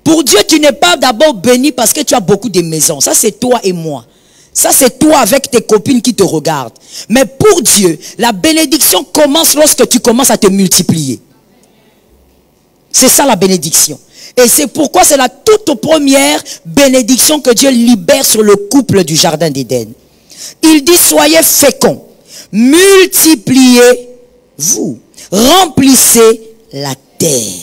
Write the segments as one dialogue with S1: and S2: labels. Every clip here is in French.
S1: Pour Dieu, tu n'es pas d'abord béni parce que tu as beaucoup de maisons. Ça, c'est toi et moi. Ça, c'est toi avec tes copines qui te regardent. Mais pour Dieu, la bénédiction commence lorsque tu commences à te multiplier. C'est ça la bénédiction. Et c'est pourquoi c'est la toute première bénédiction que Dieu libère sur le couple du jardin d'Éden. Il dit, soyez féconds, multipliez-vous, remplissez la terre.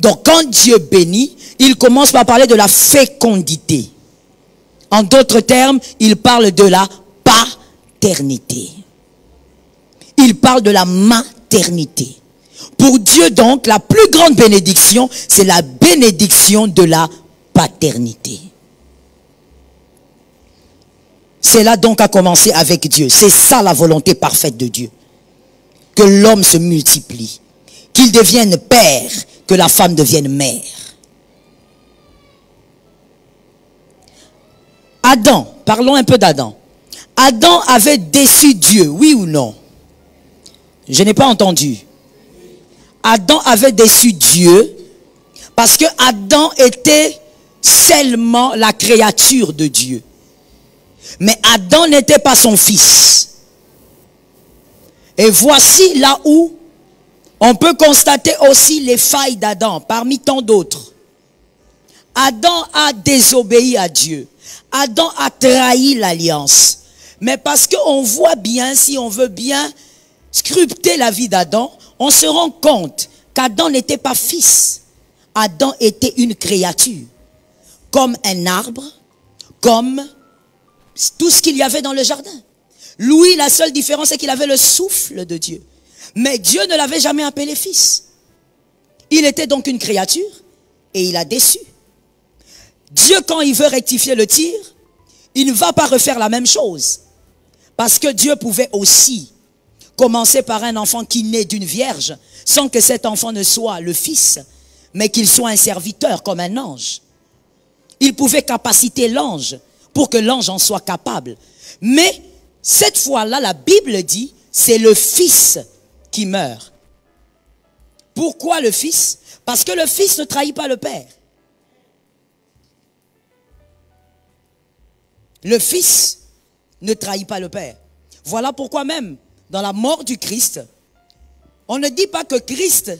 S1: Donc quand Dieu bénit, il commence par parler de la fécondité. En d'autres termes, il parle de la paternité. Il parle de la maternité. Pour Dieu donc, la plus grande bénédiction, c'est la bénédiction de la paternité. C'est là donc à commencer avec Dieu. C'est ça la volonté parfaite de Dieu. Que l'homme se multiplie, qu'il devienne père, que la femme devienne mère. Adam, parlons un peu d'Adam. Adam avait déçu Dieu, oui ou non? Je n'ai pas entendu. Adam avait déçu Dieu parce que Adam était seulement la créature de Dieu. Mais Adam n'était pas son fils. Et voici là où on peut constater aussi les failles d'Adam parmi tant d'autres. Adam a désobéi à Dieu. Adam a trahi l'alliance. Mais parce qu'on voit bien, si on veut bien scruter la vie d'Adam, on se rend compte qu'Adam n'était pas fils. Adam était une créature. Comme un arbre, comme tout ce qu'il y avait dans le jardin. Lui, la seule différence, c'est qu'il avait le souffle de Dieu. Mais Dieu ne l'avait jamais appelé fils. Il était donc une créature et il a déçu. Dieu, quand il veut rectifier le tir, il ne va pas refaire la même chose. Parce que Dieu pouvait aussi commencer par un enfant qui naît d'une vierge, sans que cet enfant ne soit le fils, mais qu'il soit un serviteur comme un ange. Il pouvait capaciter l'ange pour que l'ange en soit capable. Mais cette fois-là, la Bible dit, c'est le fils qui meurt. Pourquoi le fils? Parce que le fils ne trahit pas le père. Le fils ne trahit pas le père. Voilà pourquoi même, dans la mort du Christ, on ne dit pas que Christ,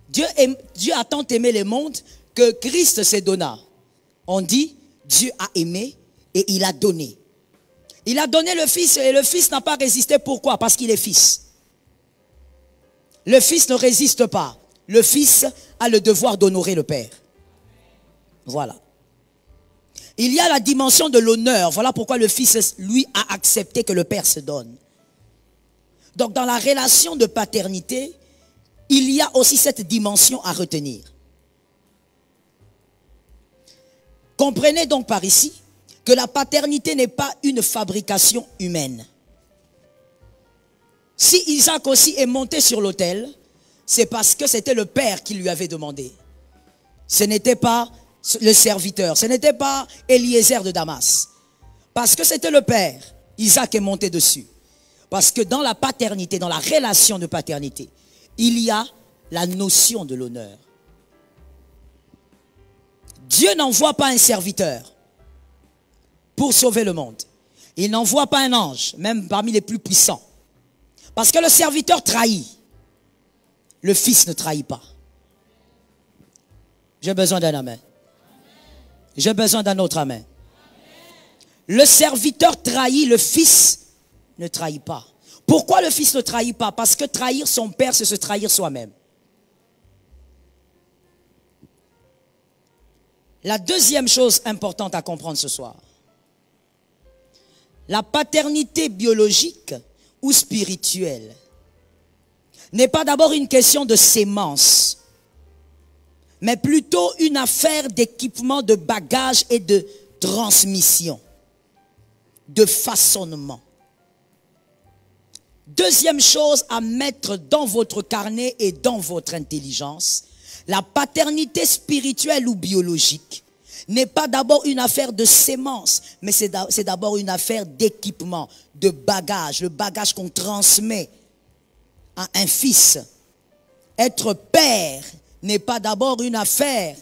S1: Dieu a tant aimé le monde que Christ se donna. On dit, Dieu a aimé et il a donné. Il a donné le fils et le fils n'a pas résisté. Pourquoi? Parce qu'il est fils. Le fils ne résiste pas. Le fils a le devoir d'honorer le père. Voilà. Il y a la dimension de l'honneur. Voilà pourquoi le fils, lui, a accepté que le père se donne. Donc, dans la relation de paternité, il y a aussi cette dimension à retenir. Comprenez donc par ici que la paternité n'est pas une fabrication humaine. Si Isaac aussi est monté sur l'autel, c'est parce que c'était le père qui lui avait demandé. Ce n'était pas le serviteur, ce n'était pas Eliezer de Damas. Parce que c'était le père, Isaac est monté dessus. Parce que dans la paternité, dans la relation de paternité, il y a la notion de l'honneur. Dieu n'envoie pas un serviteur pour sauver le monde. Il n'envoie pas un ange, même parmi les plus puissants. Parce que le serviteur trahit. Le fils ne trahit pas. J'ai besoin d'un amen. J'ai besoin d'un autre amen. Le serviteur trahit, le fils ne trahit pas. Pourquoi le fils ne trahit pas? Parce que trahir son père, c'est se trahir soi-même. La deuxième chose importante à comprendre ce soir, la paternité biologique ou spirituelle n'est pas d'abord une question de sémence, mais plutôt une affaire d'équipement, de bagage et de transmission, de façonnement. Deuxième chose à mettre dans votre carnet et dans votre intelligence, la paternité spirituelle ou biologique n'est pas d'abord une affaire de sémence, mais c'est d'abord une affaire d'équipement, de bagage, le bagage qu'on transmet à un fils. Être père n'est pas d'abord une affaire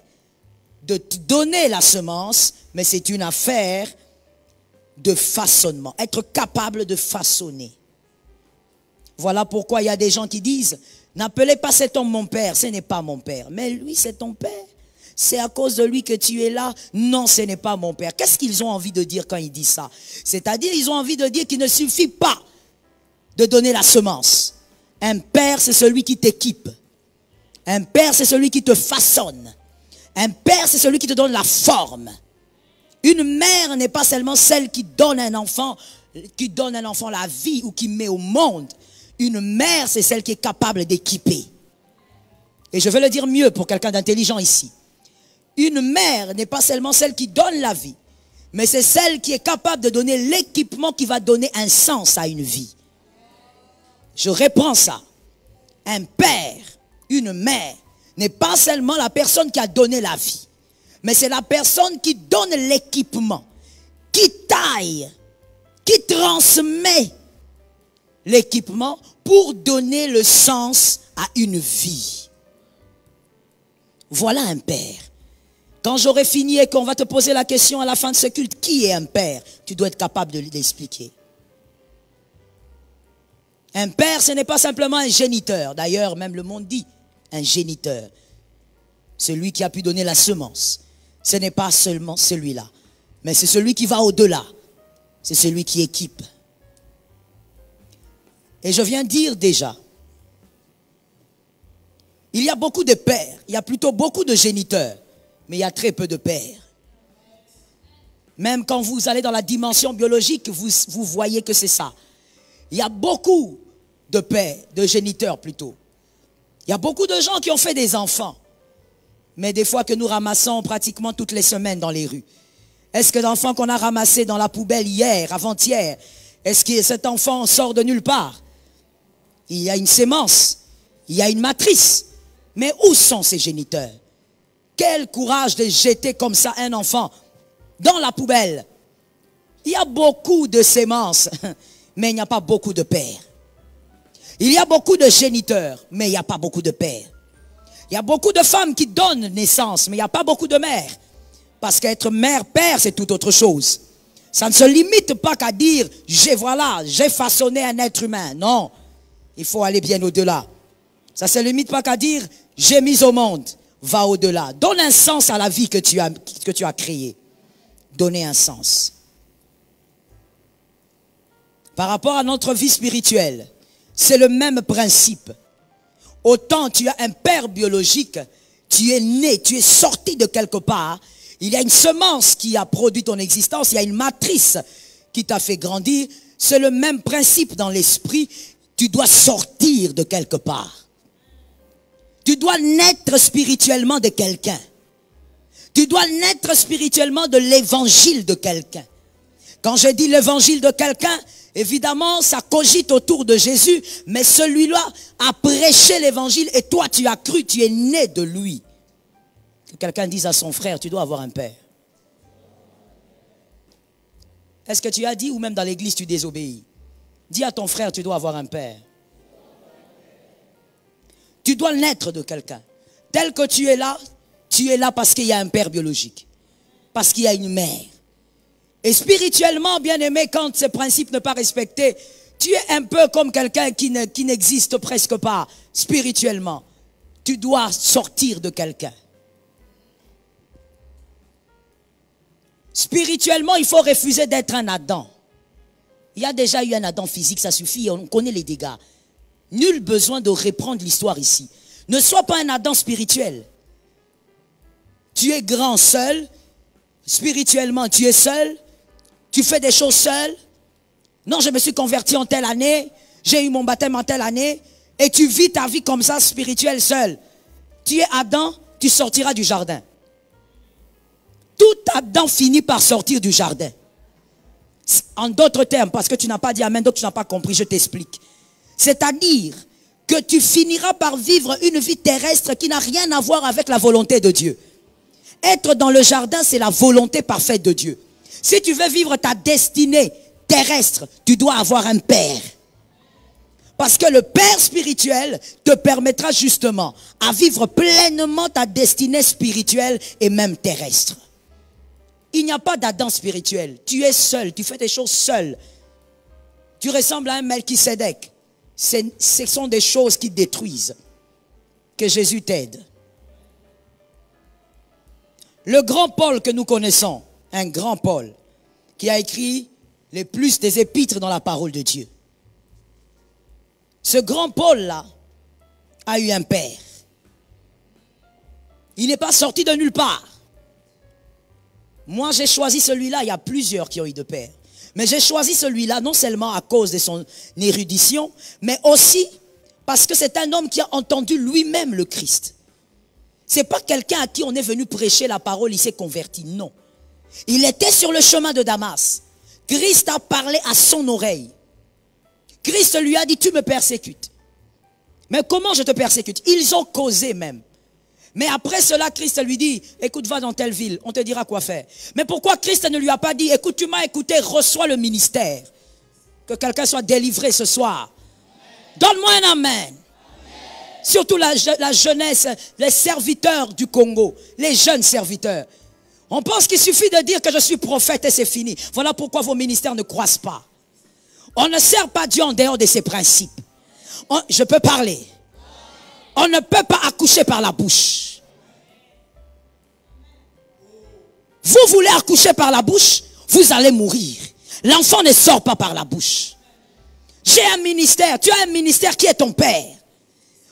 S1: de te donner la semence, mais c'est une affaire de façonnement, être capable de façonner. Voilà pourquoi il y a des gens qui disent, n'appelez pas cet homme mon père, ce n'est pas mon père. Mais lui, c'est ton père. C'est à cause de lui que tu es là. Non, ce n'est pas mon père. Qu'est-ce qu'ils ont envie de dire quand ils disent ça? C'est-à-dire, ils ont envie de dire qu'il ne suffit pas de donner la semence. Un père, c'est celui qui t'équipe. Un père, c'est celui qui te façonne. Un père, c'est celui qui te donne la forme. Une mère n'est pas seulement celle qui donne un enfant la vie ou qui met au monde. Une mère, c'est celle qui est capable d'équiper. Et je vais le dire mieux pour quelqu'un d'intelligent ici. Une mère n'est pas seulement celle qui donne la vie, mais c'est celle qui est capable de donner l'équipement qui va donner un sens à une vie. Je reprends ça. Un père, une mère, n'est pas seulement la personne qui a donné la vie, mais c'est la personne qui donne l'équipement, qui taille, qui transmet l'équipement pour donner le sens à une vie. Voilà un père. Quand j'aurai fini et qu'on va te poser la question à la fin de ce culte, qui est un père? Tu dois être capable de l'expliquer. Un père, ce n'est pas simplement un géniteur. D'ailleurs, même le monde dit un géniteur. Celui qui a pu donner la semence. Ce n'est pas seulement celui-là, mais c'est celui qui va au-delà. C'est celui qui équipe. Et je viens dire déjà, il y a beaucoup de pères, il y a plutôt beaucoup de géniteurs, mais il y a très peu de pères. Même quand vous allez dans la dimension biologique, vous voyez que c'est ça. Il y a beaucoup de pères, de géniteurs plutôt. Il y a beaucoup de gens qui ont fait des enfants, mais des fois que nous ramassons pratiquement toutes les semaines dans les rues. Est-ce que l'enfant qu'on a ramassé dans la poubelle hier, avant-hier, est-ce que cet enfant sort de nulle part? Il y a une sémence, il y a une matrice. Mais où sont ces géniteurs? Quel courage de jeter comme ça un enfant dans la poubelle. Il y a beaucoup de sémences, mais il n'y a pas beaucoup de pères. Il y a beaucoup de géniteurs, mais il n'y a pas beaucoup de pères. Il y a beaucoup de femmes qui donnent naissance, mais il n'y a pas beaucoup de mères. Parce qu'être mère, père, c'est tout autre chose. Ça ne se limite pas qu'à dire, j'ai façonné un être humain. Non, il faut aller bien au-delà. Ça ne se limite pas qu'à dire, j'ai mis au monde. Va au-delà. Donne un sens à la vie que tu as créée. Donnez un sens. Par rapport à notre vie spirituelle, c'est le même principe. Autant tu as un père biologique, tu es né, tu es sorti de quelque part. Il y a une semence qui a produit ton existence, il y a une matrice qui t'a fait grandir. C'est le même principe dans l'esprit. Tu dois sortir de quelque part. Tu dois naître spirituellement de quelqu'un. Tu dois naître spirituellement de l'évangile de quelqu'un. Quand je dis l'évangile de quelqu'un, évidemment, ça cogite autour de Jésus, mais celui-là a prêché l'évangile et toi, tu as cru, tu es né de lui. Que quelqu'un dise à son frère, tu dois avoir un père. Est-ce que tu as dit ou même dans l'église, tu désobéis? Dis à ton frère, tu dois avoir un père. Tu dois naître de quelqu'un. Tel que tu es là parce qu'il y a un père biologique. Parce qu'il y a une mère. Et spirituellement, bien aimé, quand ces principes ne sont pas respectés, tu es un peu comme quelqu'un qui n'existe presque pas spirituellement. Tu dois sortir de quelqu'un. Spirituellement, il faut refuser d'être un Adam. Il y a déjà eu un Adam physique, ça suffit, on connaît les dégâts. Nul besoin de reprendre l'histoire ici. Ne sois pas un Adam spirituel. Tu es grand seul. Spirituellement, tu es seul. Tu fais des choses seul. Non, je me suis converti en telle année. J'ai eu mon baptême en telle année. Et tu vis ta vie comme ça, spirituelle, seul. Tu es Adam, tu sortiras du jardin. Tout Adam finit par sortir du jardin. En d'autres termes, parce que tu n'as pas dit amen, donc tu n'as pas compris, je t'explique. C'est-à-dire que tu finiras par vivre une vie terrestre qui n'a rien à voir avec la volonté de Dieu. Être dans le jardin, c'est la volonté parfaite de Dieu. Si tu veux vivre ta destinée terrestre, tu dois avoir un père. Parce que le Père spirituel te permettra justement à vivre pleinement ta destinée spirituelle et même terrestre. Il n'y a pas d'Adam spirituel. Tu es seul, tu fais des choses seul. Tu ressembles à un Melchisédek. Ce sont des choses qui détruisent. Que Jésus t'aide. Le grand Paul que nous connaissons, un grand Paul, qui a écrit les plus des épîtres dans la parole de Dieu. Ce grand Paul-là a eu un père. Il n'est pas sorti de nulle part. Moi, j'ai choisi celui-là. Il y a plusieurs qui ont eu de père. Mais j'ai choisi celui-là non seulement à cause de son érudition, mais aussi parce que c'est un homme qui a entendu lui-même le Christ. Ce n'est pas quelqu'un à qui on est venu prêcher la parole, il s'est converti. Non. Il était sur le chemin de Damas. Christ a parlé à son oreille. Christ lui a dit, tu me persécutes. Mais comment je te persécute? Ils ont causé même. Mais après cela, Christ lui dit, écoute, va dans telle ville, on te dira quoi faire. Mais pourquoi Christ ne lui a pas dit, écoute, tu m'as écouté, reçois le ministère. Que quelqu'un soit délivré ce soir. Donne-moi un amen. Surtout la jeunesse, les serviteurs du Congo, les jeunes serviteurs. On pense qu'il suffit de dire que je suis prophète et c'est fini. Voilà pourquoi vos ministères ne croissent pas. On ne sert pas Dieu en dehors de ses principes. Je peux parler. On ne peut pas accoucher par la bouche. Vous voulez accoucher par la bouche, vous allez mourir. L'enfant ne sort pas par la bouche. J'ai un ministère, tu as un ministère qui est ton père.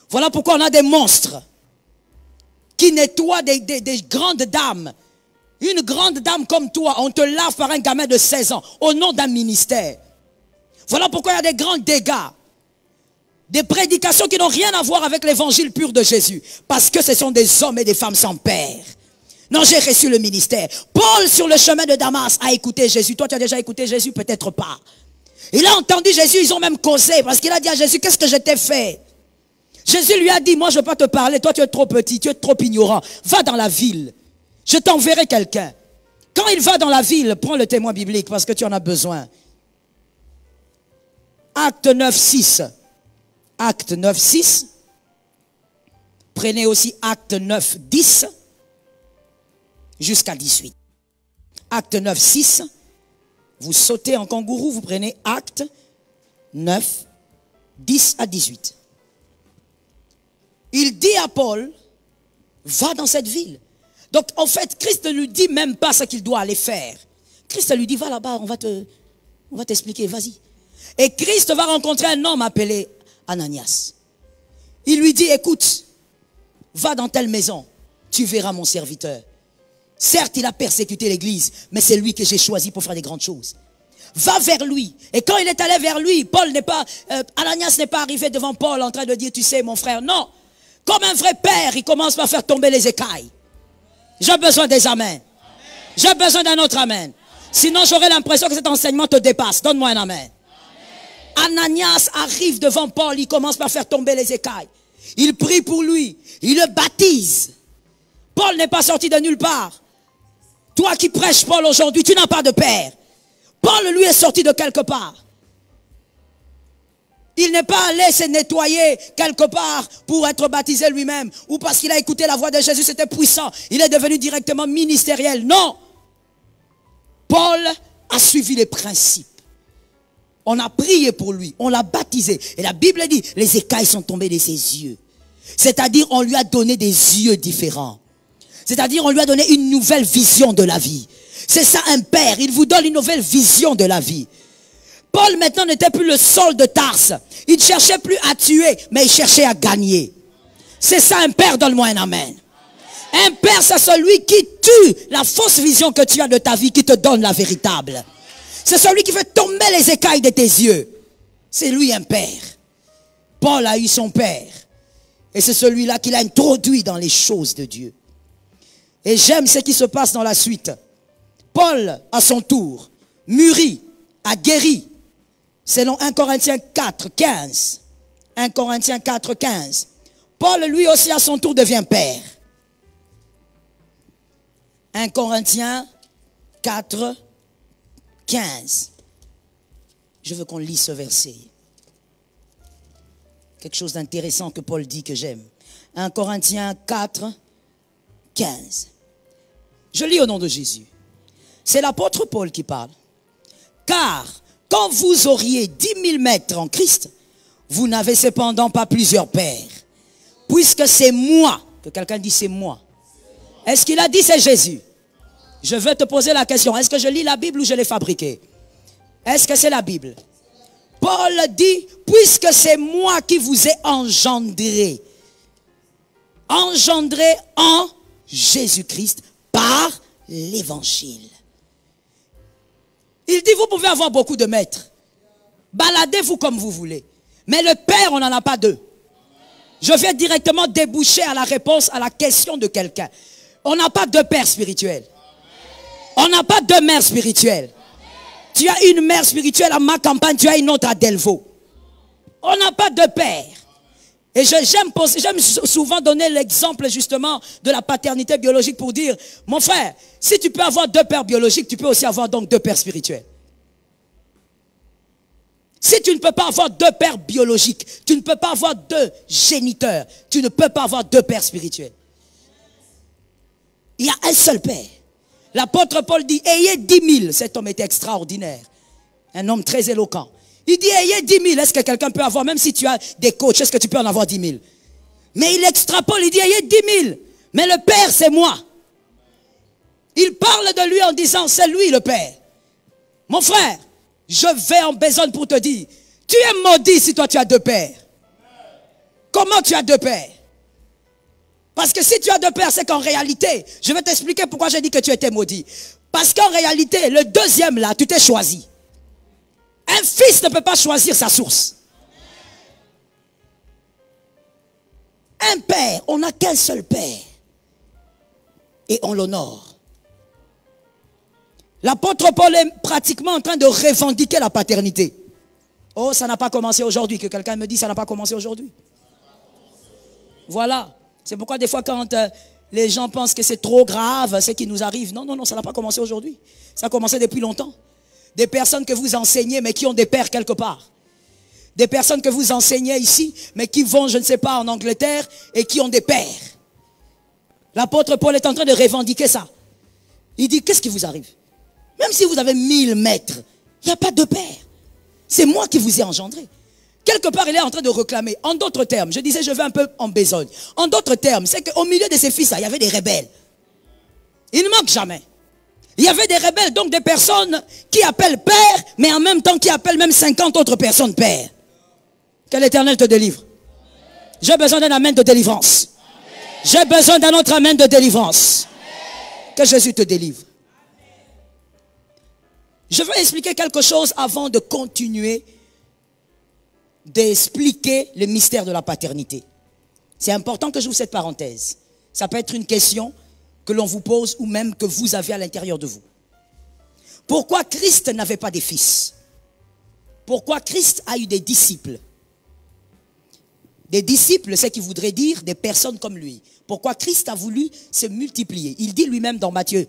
S1: Voilà pourquoi on a des monstres qui nettoient des grandes dames. Une grande dame comme toi, on te lave par un gamin de 16 ans au nom d'un ministère. Voilà pourquoi il y a des grands dégâts. Des prédications qui n'ont rien à voir avec l'évangile pur de Jésus. Parce que ce sont des hommes et des femmes sans père. Non, j'ai reçu le ministère. Paul, sur le chemin de Damas, a écouté Jésus. Toi, tu as déjà écouté Jésus? Peut-être pas. Il a entendu Jésus, ils ont même causé. Parce qu'il a dit à Jésus, qu'est-ce que je t'ai fait? Jésus lui a dit, moi je ne veux pas te parler. Toi, tu es trop petit, tu es trop ignorant. Va dans la ville. Je t'enverrai quelqu'un. Quand il va dans la ville, prends le témoin biblique parce que tu en as besoin. Acte 9, 6. Acte 9, 6. Prenez aussi Acte 9, 10 jusqu'à 18. Acte 9, 6. Vous sautez en kangourou, vous prenez Acte 9, 10 à 18. Il dit à Paul, va dans cette ville. Donc en fait, Christ ne lui dit même pas ce qu'il doit aller faire. Christ lui dit, va là-bas, on va t'expliquer, vas-y. Et Christ va rencontrer un homme appelé Ananias. Il lui dit, écoute, va dans telle maison, tu verras mon serviteur. Certes, il a persécuté l'église, mais c'est lui que j'ai choisi pour faire des grandes choses. Va vers lui. Et quand il est allé vers lui, Ananias n'est pas arrivé devant Paul en train de dire, tu sais mon frère, non. Comme un vrai père, il commence par faire tomber les écailles. J'ai besoin des amens. J'ai besoin d'un autre amen. Sinon, j'aurais l'impression que cet enseignement te dépasse. Donne-moi un amen. Ananias arrive devant Paul, il commence par faire tomber les écailles. Il prie pour lui, il le baptise. Paul n'est pas sorti de nulle part. Toi qui prêches Paul aujourd'hui, tu n'as pas de père. Paul, lui, est sorti de quelque part. Il n'est pas allé se nettoyer quelque part pour être baptisé lui-même. Ou parce qu'il a écouté la voix de Jésus, c'était puissant. Il est devenu directement ministériel. Non. Paul a suivi les principes. On a prié pour lui, on l'a baptisé. Et la Bible dit, les écailles sont tombées de ses yeux. C'est-à-dire, on lui a donné des yeux différents. C'est-à-dire, on lui a donné une nouvelle vision de la vie. C'est ça un père, il vous donne une nouvelle vision de la vie. Paul maintenant n'était plus le Saul de Tarse. Il ne cherchait plus à tuer, mais il cherchait à gagner. C'est ça un père, donne-moi un amen. Un père, c'est celui qui tue la fausse vision que tu as de ta vie, qui te donne la véritable. C'est celui qui fait tomber les écailles de tes yeux. C'est lui un père. Paul a eu son père. Et c'est celui-là qui l'a introduit dans les choses de Dieu. Et j'aime ce qui se passe dans la suite. Paul, à son tour, mûri, a guéri. Selon 1 Corinthiens 4, 15. 1 Corinthiens 4, 15. Paul, lui aussi, à son tour, devient père. 1 Corinthiens 4, 15. Je veux qu'on lise ce verset. quelque chose d'intéressant que Paul dit que j'aime. 1 Corinthiens 4, 15. Je lis au nom de Jésus. C'est l'apôtre Paul qui parle. Car quand vous auriez 10 000 maîtres en Christ, vous n'avez cependant pas plusieurs pères. Puisque c'est moi, que quelqu'un dit c'est moi. Est-ce qu'il a dit c'est Jésus? Je veux te poser la question. Est-ce que je lis la Bible ou je l'ai fabriquée? Est-ce que c'est la Bible? Paul dit, puisque c'est moi qui vous ai engendré. Engendré en Jésus-Christ par l'évangile. Il dit, vous pouvez avoir beaucoup de maîtres. Baladez-vous comme vous voulez. Mais le Père, on n'en a pas deux. Je vais directement déboucher à la réponse à la question de quelqu'un. On n'a pas deux pères spirituels. On n'a pas deux mères spirituelles. Tu as une mère spirituelle à ma campagne, tu as une autre à Delvaux. On n'a pas deux pères. Et j'aime souvent donner l'exemple justement de la paternité biologique pour dire, mon frère, si tu peux avoir deux pères biologiques, tu peux aussi avoir donc deux pères spirituels. Si tu ne peux pas avoir deux pères biologiques, tu ne peux pas avoir deux géniteurs, tu ne peux pas avoir deux pères spirituels. Il y a un seul père. L'apôtre Paul dit, ayez 10 000. Cet homme était extraordinaire. Un homme très éloquent. Il dit, ayez 10 000. Est-ce que quelqu'un peut avoir, même si tu as des coachs, est-ce que tu peux en avoir 10 000? Mais il extrapole, il dit, ayez 10 000. Mais le Père, c'est moi. Il parle de lui en disant, c'est lui le Père. Mon frère, je vais en besogne pour te dire, tu es maudit si toi tu as deux pères. Comment tu as deux pères? Parce que si tu as deux pères, c'est qu'en réalité, je vais t'expliquer pourquoi j'ai dit que tu étais maudit. Parce qu'en réalité, le deuxième là, tu t'es choisi. Un fils ne peut pas choisir sa source. Un père, on n'a qu'un seul père. Et on l'honore. L'apôtre Paul est pratiquement en train de revendiquer la paternité. Oh, ça n'a pas commencé aujourd'hui. Que quelqu'un me dise, ça n'a pas commencé aujourd'hui. Voilà. C'est pourquoi des fois quand les gens pensent que c'est trop grave ce qui nous arrive. Non, non, non, ça n'a pas commencé aujourd'hui. Ça a commencé depuis longtemps. Des personnes que vous enseignez mais qui ont des pères quelque part. Des personnes que vous enseignez ici mais qui vont, je ne sais pas, en Angleterre et qui ont des pères. L'apôtre Paul est en train de revendiquer ça. Il dit, qu'est-ce qui vous arrive? Même si vous avez 1000 maîtres, il n'y a pas de père. C'est moi qui vous ai engendré. Quelque part, il est en train de réclamer. En d'autres termes, je disais, je vais un peu en besogne. En d'autres termes, c'est qu'au milieu de ces fils-là, il y avait des rebelles. Il ne manque jamais. Il y avait des rebelles, donc des personnes qui appellent père, mais en même temps qui appellent même 50 autres personnes père. Que l'Éternel te délivre. J'ai besoin d'un amen de délivrance. J'ai besoin d'un autre amen de délivrance. Que Jésus te délivre. Je veux expliquer quelque chose avant de continuer d'expliquer le mystère de la paternité. C'est important que j'ouvre cette parenthèse. Ça peut être une question que l'on vous pose ou même que vous avez à l'intérieur de vous. Pourquoi Christ n'avait pas de fils? Pourquoi Christ a eu des disciples? Des disciples, c'est qui voudrait dire des personnes comme lui. Pourquoi Christ a voulu se multiplier? Il dit lui-même dans Matthieu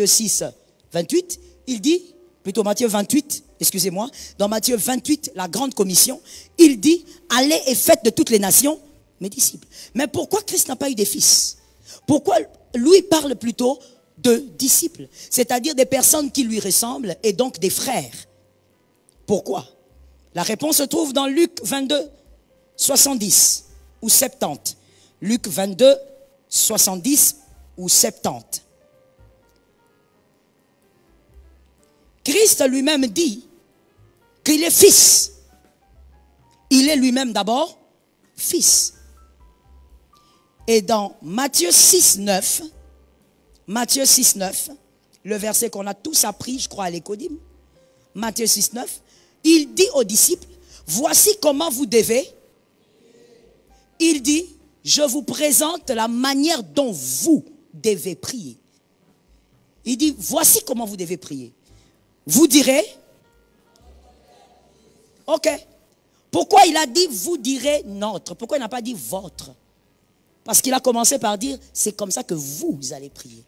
S1: 6, 28, il dit, plutôt Matthieu 28, excusez-moi, dans Matthieu 28, la grande commission, il dit, allez et faites de toutes les nations mes disciples. Mais pourquoi Christ n'a pas eu des fils? Pourquoi lui parle plutôt de disciples? C'est-à-dire des personnes qui lui ressemblent et donc des frères. Pourquoi? La réponse se trouve dans Luc 22, 70 ou 70. Luc 22, 70 ou 70. Christ lui-même dit qu'il est fils. Il est lui-même d'abord fils. Et dans Matthieu 6, 9, le verset qu'on a tous appris, je crois, à l'écodime, Matthieu 6, 9, il dit aux disciples, voici comment vous devez. Il dit, je vous présente la manière dont vous devez prier. Il dit, voici comment vous devez prier. Vous direz, ok. Pourquoi il a dit, vous direz notre? Pourquoi il n'a pas dit votre? Parce qu'il a commencé par dire, c'est comme ça que vous allez prier.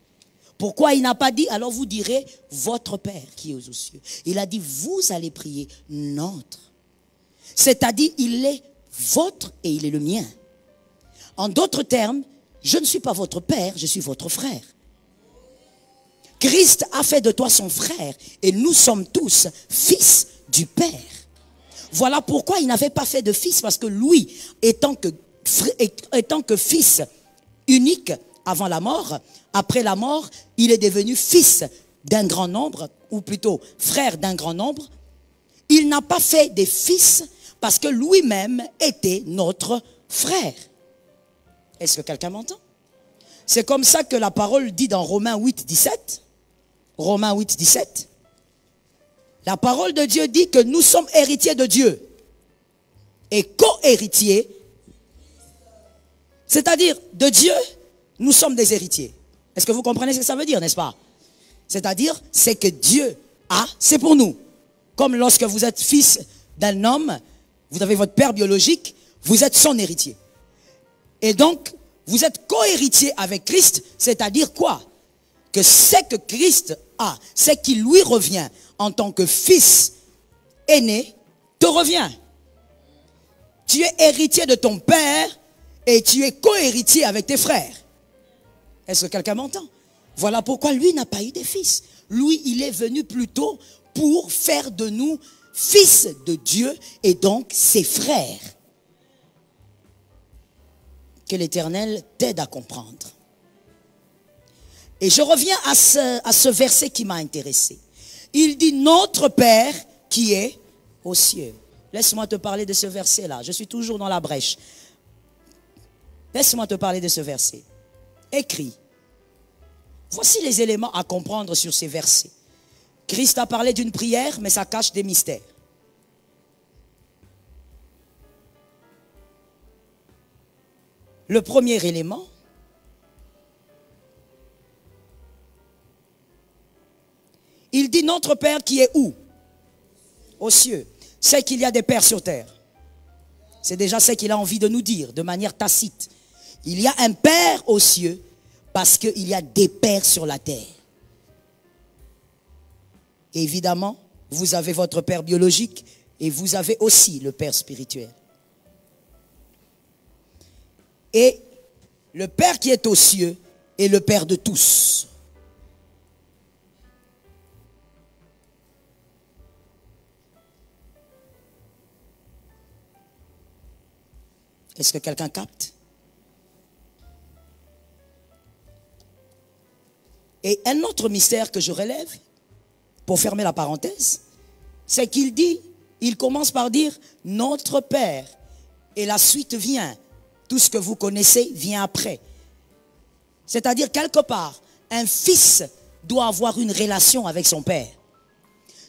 S1: Pourquoi il n'a pas dit, alors vous direz, votre Père qui est aux cieux? Il a dit, vous allez prier notre. C'est-à-dire, il est votre et il est le mien. En d'autres termes, je ne suis pas votre père, je suis votre frère. Christ a fait de toi son frère et nous sommes tous fils du Père. Voilà pourquoi il n'avait pas fait de fils, parce que lui, étant que fils unique avant la mort, après la mort, il est devenu fils d'un grand nombre, ou plutôt frère d'un grand nombre. Il n'a pas fait des fils parce que lui-même était notre frère. Est-ce que quelqu'un m'entend? C'est comme ça que la parole dit dans Romains 8, 17. Romains 8, 17. La parole de Dieu dit que nous sommes héritiers de Dieu et co-héritiers. C'est-à-dire, de Dieu, nous sommes des héritiers. Est-ce que vous comprenez ce que ça veut dire, n'est-ce pas? C'est-à-dire, c'est que Dieu a, c'est pour nous. Comme lorsque vous êtes fils d'un homme, vous avez votre père biologique, vous êtes son héritier. Et donc, vous êtes co-héritier avec Christ, c'est-à-dire quoi? Que ce que Christ a, ce qui lui revient en tant que fils aîné, te revient. Tu es héritier de ton père et tu es co-héritier avec tes frères. Est-ce que quelqu'un m'entend? Voilà pourquoi lui n'a pas eu de fils. Lui, il est venu plutôt pour faire de nous fils de Dieu et donc ses frères. Que l'Éternel t'aide à comprendre. Et je reviens à ce verset qui m'a intéressé. Il dit notre Père qui est aux cieux. Laisse-moi te parler de ce verset-là. Je suis toujours dans la brèche. Laisse-moi te parler de ce verset. Écrit. Voici les éléments à comprendre sur ces versets. Christ a parlé d'une prière, mais ça cache des mystères. Le premier élément, il dit notre Père qui est où? Aux cieux. C'est qu'il y a des pères sur terre. C'est déjà ce qu'il a envie de nous dire de manière tacite. Il y a un Père aux cieux parce qu'il y a des pères sur la terre. Et évidemment, vous avez votre Père biologique et vous avez aussi le Père spirituel. Et le Père qui est aux cieux est le Père de tous. Est-ce que quelqu'un capte? Et un autre mystère que je relève, pour fermer la parenthèse, c'est qu'il dit, il commence par dire notre Père. Et la suite vient. Tout ce que vous connaissez vient après. C'est-à-dire, quelque part, un fils doit avoir une relation avec son père.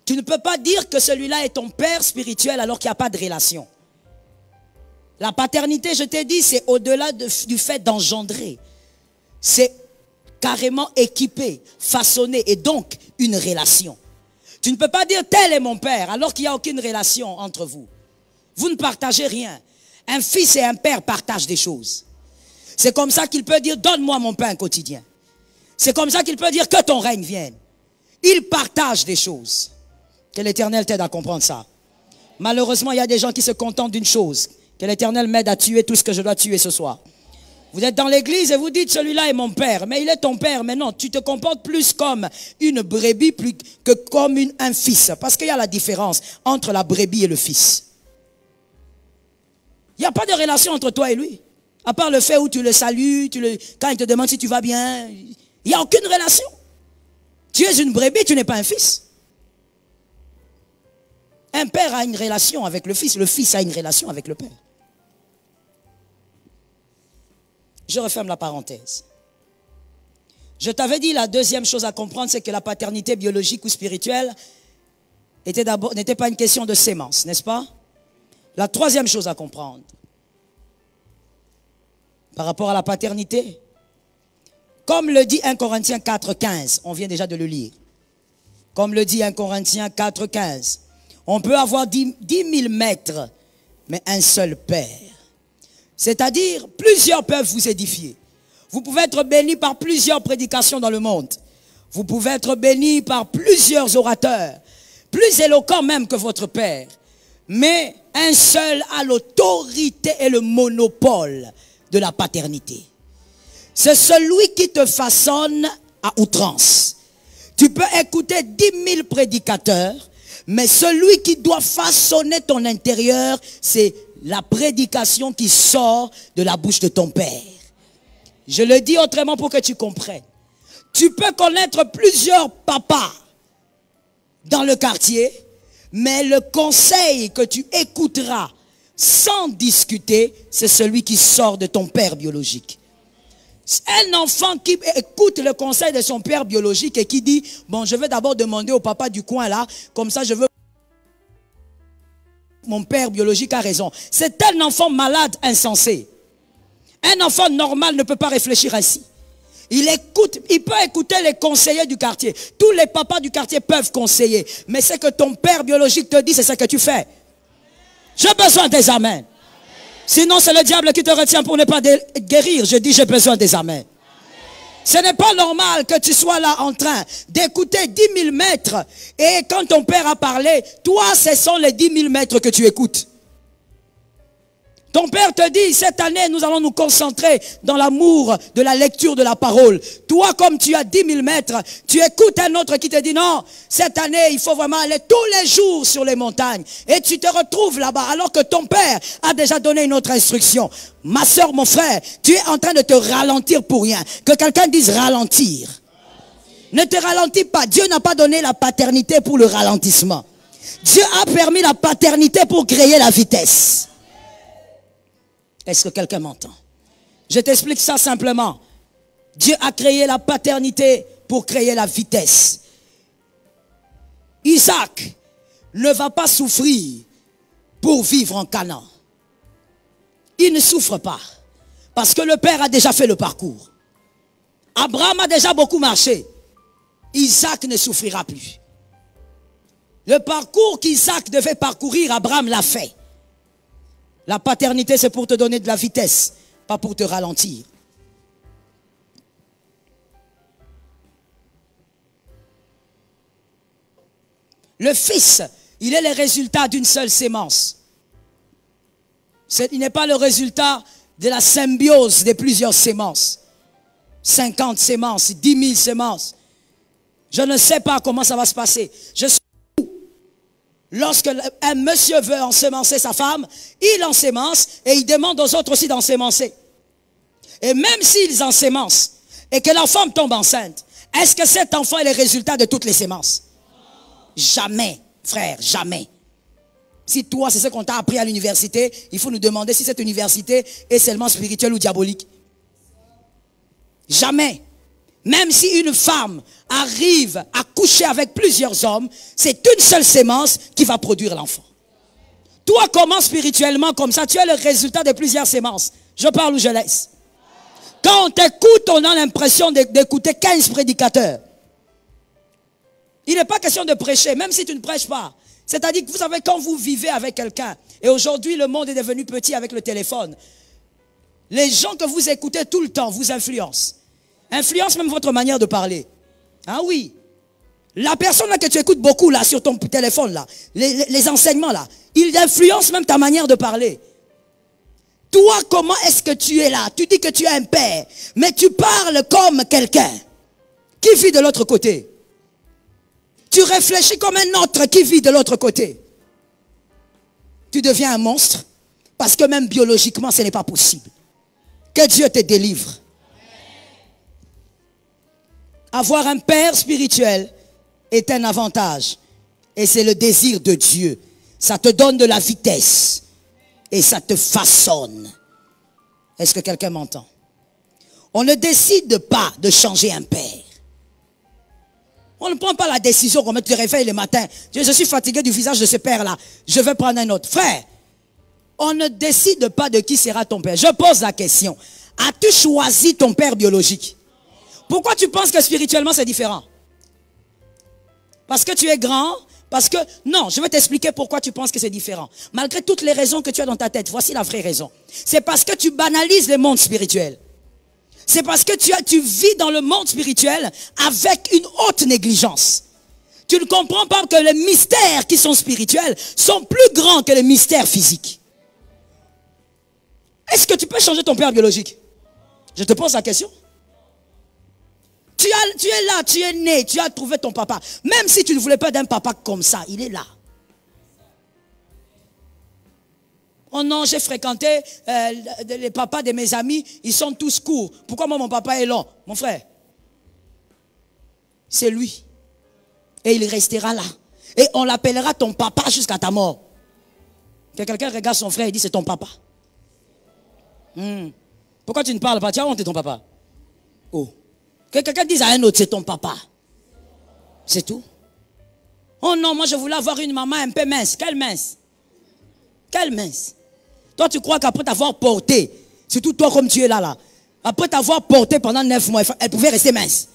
S1: Tu ne peux pas dire que celui-là est ton père spirituel alors qu'il n'y a pas de relation. La paternité, je t'ai dit, c'est au-delà du fait d'engendrer. C'est carrément équipé, façonné et donc une relation. Tu ne peux pas dire tel est mon père alors qu'il n'y a aucune relation entre vous. Vous ne partagez rien. Un fils et un père partagent des choses. C'est comme ça qu'il peut dire donne-moi mon pain quotidien. C'est comme ça qu'il peut dire que ton règne vienne. Il partage des choses. Que l'Éternel t'aide à comprendre ça. Malheureusement, il y a des gens qui se contentent d'une chose. Que l'Éternel m'aide à tuer tout ce que je dois tuer ce soir. Vous êtes dans l'église et vous dites celui-là est mon père. Mais il est ton père. Mais non, tu te comportes plus comme une brebis plus que comme un fils. Parce qu'il y a la différence entre la brebis et le fils. Il n'y a pas de relation entre toi et lui. À part le fait où tu le salues, quand il te demande si tu vas bien. Il n'y a aucune relation. Tu es une brebis, tu n'es pas un fils. Un père a une relation avec le fils a une relation avec le père. Je referme la parenthèse. Je t'avais dit la deuxième chose à comprendre, c'est que la paternité biologique ou spirituelle n'était pas une question de sémence, n'est-ce pas? La troisième chose à comprendre, par rapport à la paternité, comme le dit 1 Corinthiens 4,15, on vient déjà de le lire. Comme le dit 1 Corinthiens 4,15, on peut avoir 10 000 maîtres, mais un seul Père. C'est-à-dire, plusieurs peuvent vous édifier. Vous pouvez être béni par plusieurs prédications dans le monde. Vous pouvez être béni par plusieurs orateurs, plus éloquents même que votre Père. Mais Un seul a l'autorité et le monopole de la paternité. C'est celui qui te façonne à outrance. Tu peux écouter 10 000 prédicateurs, mais celui qui doit façonner ton intérieur, c'est la prédication qui sort de la bouche de ton père. Je le dis autrement pour que tu comprennes. Tu peux connaître plusieurs papas dans le quartier, mais le conseil que tu écouteras sans discuter, c'est celui qui sort de ton père biologique. Un enfant qui écoute le conseil de son père biologique et qui dit, bon, je vais d'abord demander au papa du coin là, comme ça je veux... Mon père biologique a raison. C'est un enfant malade, insensé. Un enfant normal ne peut pas réfléchir ainsi. Il peut écouter les conseillers du quartier. Tous les papas du quartier peuvent conseiller. Mais ce que ton père biologique te dit, c'est ce que tu fais. J'ai besoin des amens. Sinon, c'est le diable qui te retient pour ne pas guérir. Je dis, j'ai besoin des amens. Ce n'est pas normal que tu sois là en train d'écouter 10 000 mètres. Et quand ton père a parlé, toi, ce sont les 10 000 mètres que tu écoutes. Ton père te dit, cette année, nous allons nous concentrer dans l'amour de la lecture de la parole. Toi, comme tu as 10 000 mètres, tu écoutes un autre qui te dit, non, cette année, il faut vraiment aller tous les jours sur les montagnes. Et tu te retrouves là-bas, alors que ton père a déjà donné une autre instruction. Ma soeur, mon frère, tu es en train de te ralentir pour rien. Que quelqu'un dise ralentir. Ne te ralentis pas. Dieu n'a pas donné la paternité pour le ralentissement. Dieu a permis la paternité pour créer la vitesse. Est-ce que quelqu'un m'entend? Je t'explique ça simplement. Dieu a créé la paternité pour créer la vitesse. Isaac ne va pas souffrir pour vivre en Canaan. Il ne souffre pas. Parce que le père a déjà fait le parcours. Abraham a déjà beaucoup marché. Isaac ne souffrira plus. Le parcours qu'Isaac devait parcourir, Abraham l'a fait. La paternité, c'est pour te donner de la vitesse, pas pour te ralentir. Le fils, il est le résultat d'une seule sémence. Il n'est pas le résultat de la symbiose de plusieurs sémences. 50 sémences, 10 000 sémences. Je ne sais pas comment ça va se passer. Je suis lorsque un monsieur veut ensemencer sa femme, il ensemence et il demande aux autres aussi d'ensemencer. Et même s'ils ensemencent et que la femme tombe enceinte, est-ce que cet enfant est le résultat de toutes les sémences? Jamais, frère, jamais. Si toi, c'est ce qu'on t'a appris à l'université, il faut nous demander si cette université est seulement spirituelle ou diabolique. Jamais. Même si une femme arrive à coucher avec plusieurs hommes, c'est une seule sémence qui va produire l'enfant. Toi, comment spirituellement, comme ça, tu as le résultat de plusieurs sémences. Je parle ou je laisse. Quand on t'écoute, on a l'impression d'écouter 15 prédicateurs. Il n'est pas question de prêcher, même si tu ne prêches pas. C'est-à-dire que vous savez, quand vous vivez avec quelqu'un, et aujourd'hui le monde est devenu petit avec le téléphone, les gens que vous écoutez tout le temps vous influencent. Influence même votre manière de parler. Ah oui. La personne là que tu écoutes beaucoup là sur ton téléphone là, les enseignements là, ils influencent même ta manière de parler. Toi, comment est-ce que tu es là? Tu dis que tu es un père, mais tu parles comme quelqu'un qui vit de l'autre côté. Tu réfléchis comme un autre qui vit de l'autre côté. Tu deviens un monstre parce que même biologiquement ce n'est pas possible. Que Dieu te délivre. Avoir un père spirituel est un avantage. Et c'est le désir de Dieu. Ça te donne de la vitesse. Et ça te façonne. Est-ce que quelqu'un m'entend? On ne décide pas de changer un père. On ne prend pas la décision qu'on te réveille le matin. Je suis fatigué du visage de ce père-là. Je vais prendre un autre. Frère, on ne décide pas de qui sera ton père. Je pose la question. As-tu choisi ton père biologique? Pourquoi tu penses que spirituellement c'est différent? Parce que tu es grand? Parce que, non, je vais t'expliquer pourquoi tu penses que c'est différent. Malgré toutes les raisons que tu as dans ta tête, voici la vraie raison. C'est parce que tu banalises le monde spirituel. C'est parce que tu vis dans le monde spirituel avec une haute négligence. Tu ne comprends pas que les mystères qui sont spirituels sont plus grands que les mystères physiques. Est-ce que tu peux changer ton père biologique? Je te pose la question. Tu es là, tu es né, tu as trouvé ton papa. Même si tu ne voulais pas d'un papa comme ça, il est là. Oh non, j'ai fréquenté les papas de mes amis, ils sont tous courts. Pourquoi moi mon papa est long? Mon frère, c'est lui. Et il restera là. Et on l'appellera ton papa jusqu'à ta mort. Que quelqu'un regarde son frère et dit c'est ton papa. Pourquoi tu ne parles pas? Tu as honte de ton papa. Oh. Que quelqu'un dise à un autre c'est ton papa. C'est tout. Oh non, moi je voulais avoir une maman un peu mince. Quelle mince? Quelle mince? Toi tu crois qu'après t'avoir porté, surtout toi comme tu es là, après t'avoir porté pendant 9 mois, elle pouvait rester mince.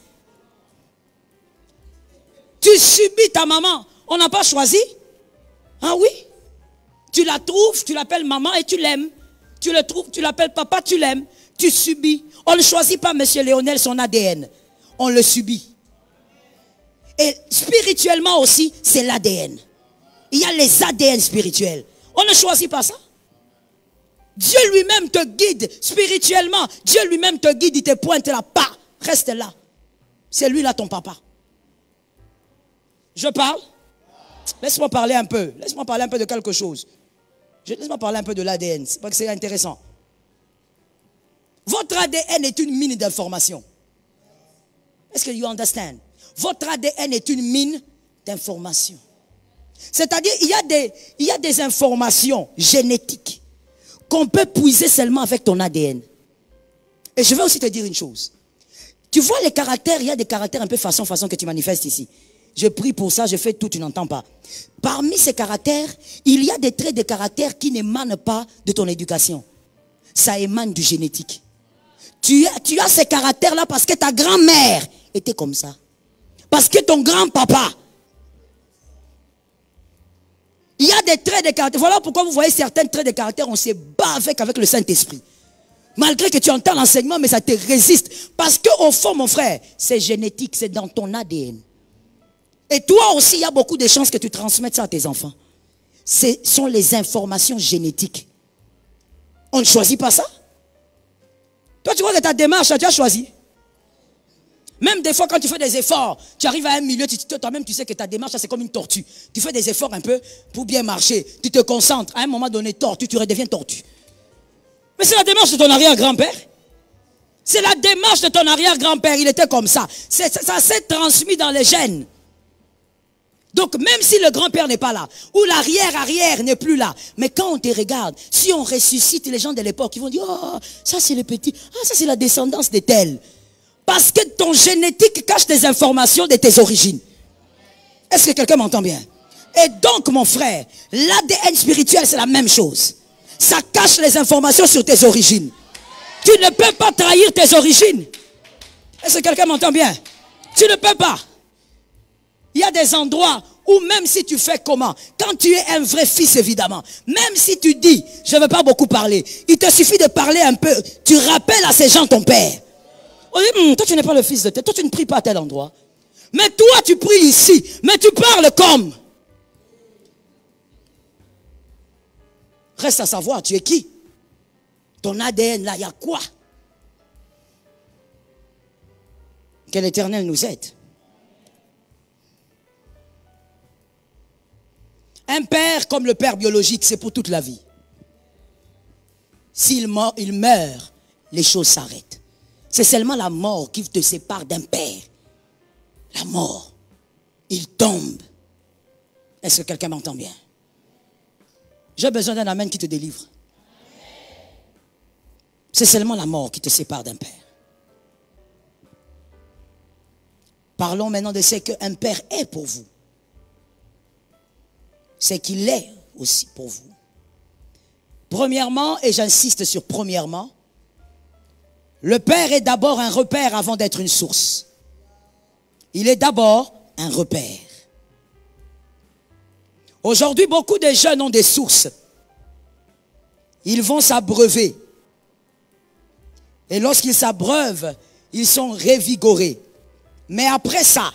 S1: Tu subis ta maman. On n'a pas choisi. Ah oui? Tu la trouves, tu l'appelles maman et tu l'aimes. Tu le trouves, tu l'appelles papa, tu l'aimes. Tu subis. On ne choisit pas, monsieur Léonel, son ADN. On le subit. Et spirituellement aussi, c'est l'ADN. Il y a les ADN spirituels. On ne choisit pas ça. Dieu lui-même te guide spirituellement. Dieu lui-même te guide, il te pointe là. Pas, reste là. C'est lui là ton papa. Je parle? Laisse-moi parler un peu. Laisse-moi parler un peu de quelque chose. Laisse-moi parler un peu de l'ADN. C'est parce que c'est intéressant. Votre ADN est une mine d'informations. Est-ce que you understand? Votre ADN est une mine d'informations. C'est-à-dire, il y a des informations génétiques qu'on peut puiser seulement avec ton ADN. Et je vais aussi te dire une chose. Tu vois les caractères, il y a des caractères un peu façon que tu manifestes ici. Je prie pour ça, je fais tout, tu n'entends pas. Parmi ces caractères, il y a des traits de caractère qui n'émanent pas de ton éducation. Ça émane du génétique. Tu as ces caractères-là parce que ta grand-mère était comme ça. Parce que ton grand-papa. Il y a des traits de caractère. Voilà pourquoi vous voyez certains traits de caractère, on se bat avec le Saint-Esprit. Malgré que tu entends l'enseignement, mais ça te résiste. Parce qu'au fond, mon frère, c'est génétique, c'est dans ton ADN. Et toi aussi, il y a beaucoup de chances que tu transmettes ça à tes enfants. Ce sont les informations génétiques. On ne choisit pas ça. Toi, tu vois que ta démarche, tu as choisi. Même des fois, quand tu fais des efforts, tu arrives à un milieu, toi-même, tu sais que ta démarche, c'est comme une tortue. Tu fais des efforts un peu pour bien marcher. Tu te concentres. À un moment donné, tortue, tu redeviens tortue. Mais c'est la démarche de ton arrière-grand-père. C'est la démarche de ton arrière-grand-père. Il était comme ça. Ça s'est transmis dans les gènes. Donc, même si le grand-père n'est pas là, ou l'arrière-arrière n'est plus là, mais quand on te regarde, si on ressuscite les gens de l'époque, ils vont dire, oh, ça c'est le petit, ah, ça c'est la descendance de tel. Parce que ton génétique cache des informations de tes origines. Est-ce que quelqu'un m'entend bien? Et donc, mon frère, l'ADN spirituel, c'est la même chose. Ça cache les informations sur tes origines. Tu ne peux pas trahir tes origines. Est-ce que quelqu'un m'entend bien? Tu ne peux pas. Il y a des endroits où même si tu fais comment, quand tu es un vrai fils évidemment, même si tu dis, je ne veux pas beaucoup parler, il te suffit de parler un peu, tu rappelles à ces gens ton père. On dit, toi tu n'es pas le fils de tel, toi tu ne pries pas à tel endroit. Mais toi tu pries ici, mais tu parles comme. Reste à savoir, tu es qui? Ton ADN là, il y a quoi? Que l'Éternel nous aide. Un père comme le père biologique, c'est pour toute la vie. S'il meurt, les choses s'arrêtent. C'est seulement la mort qui te sépare d'un père. La mort. Il tombe. Est-ce que quelqu'un m'entend bien? J'ai besoin d'un amen qui te délivre. C'est seulement la mort qui te sépare d'un père. Parlons maintenant de ce qu'un père est pour vous. C'est qu'il est aussi pour vous. Premièrement, et j'insiste sur premièrement, le père est d'abord un repère avant d'être une source. Il est d'abord un repère. Aujourd'hui, beaucoup de jeunes ont des sources. Ils vont s'abreuver. Et lorsqu'ils s'abreuvent, ils sont revigorés. Mais après ça,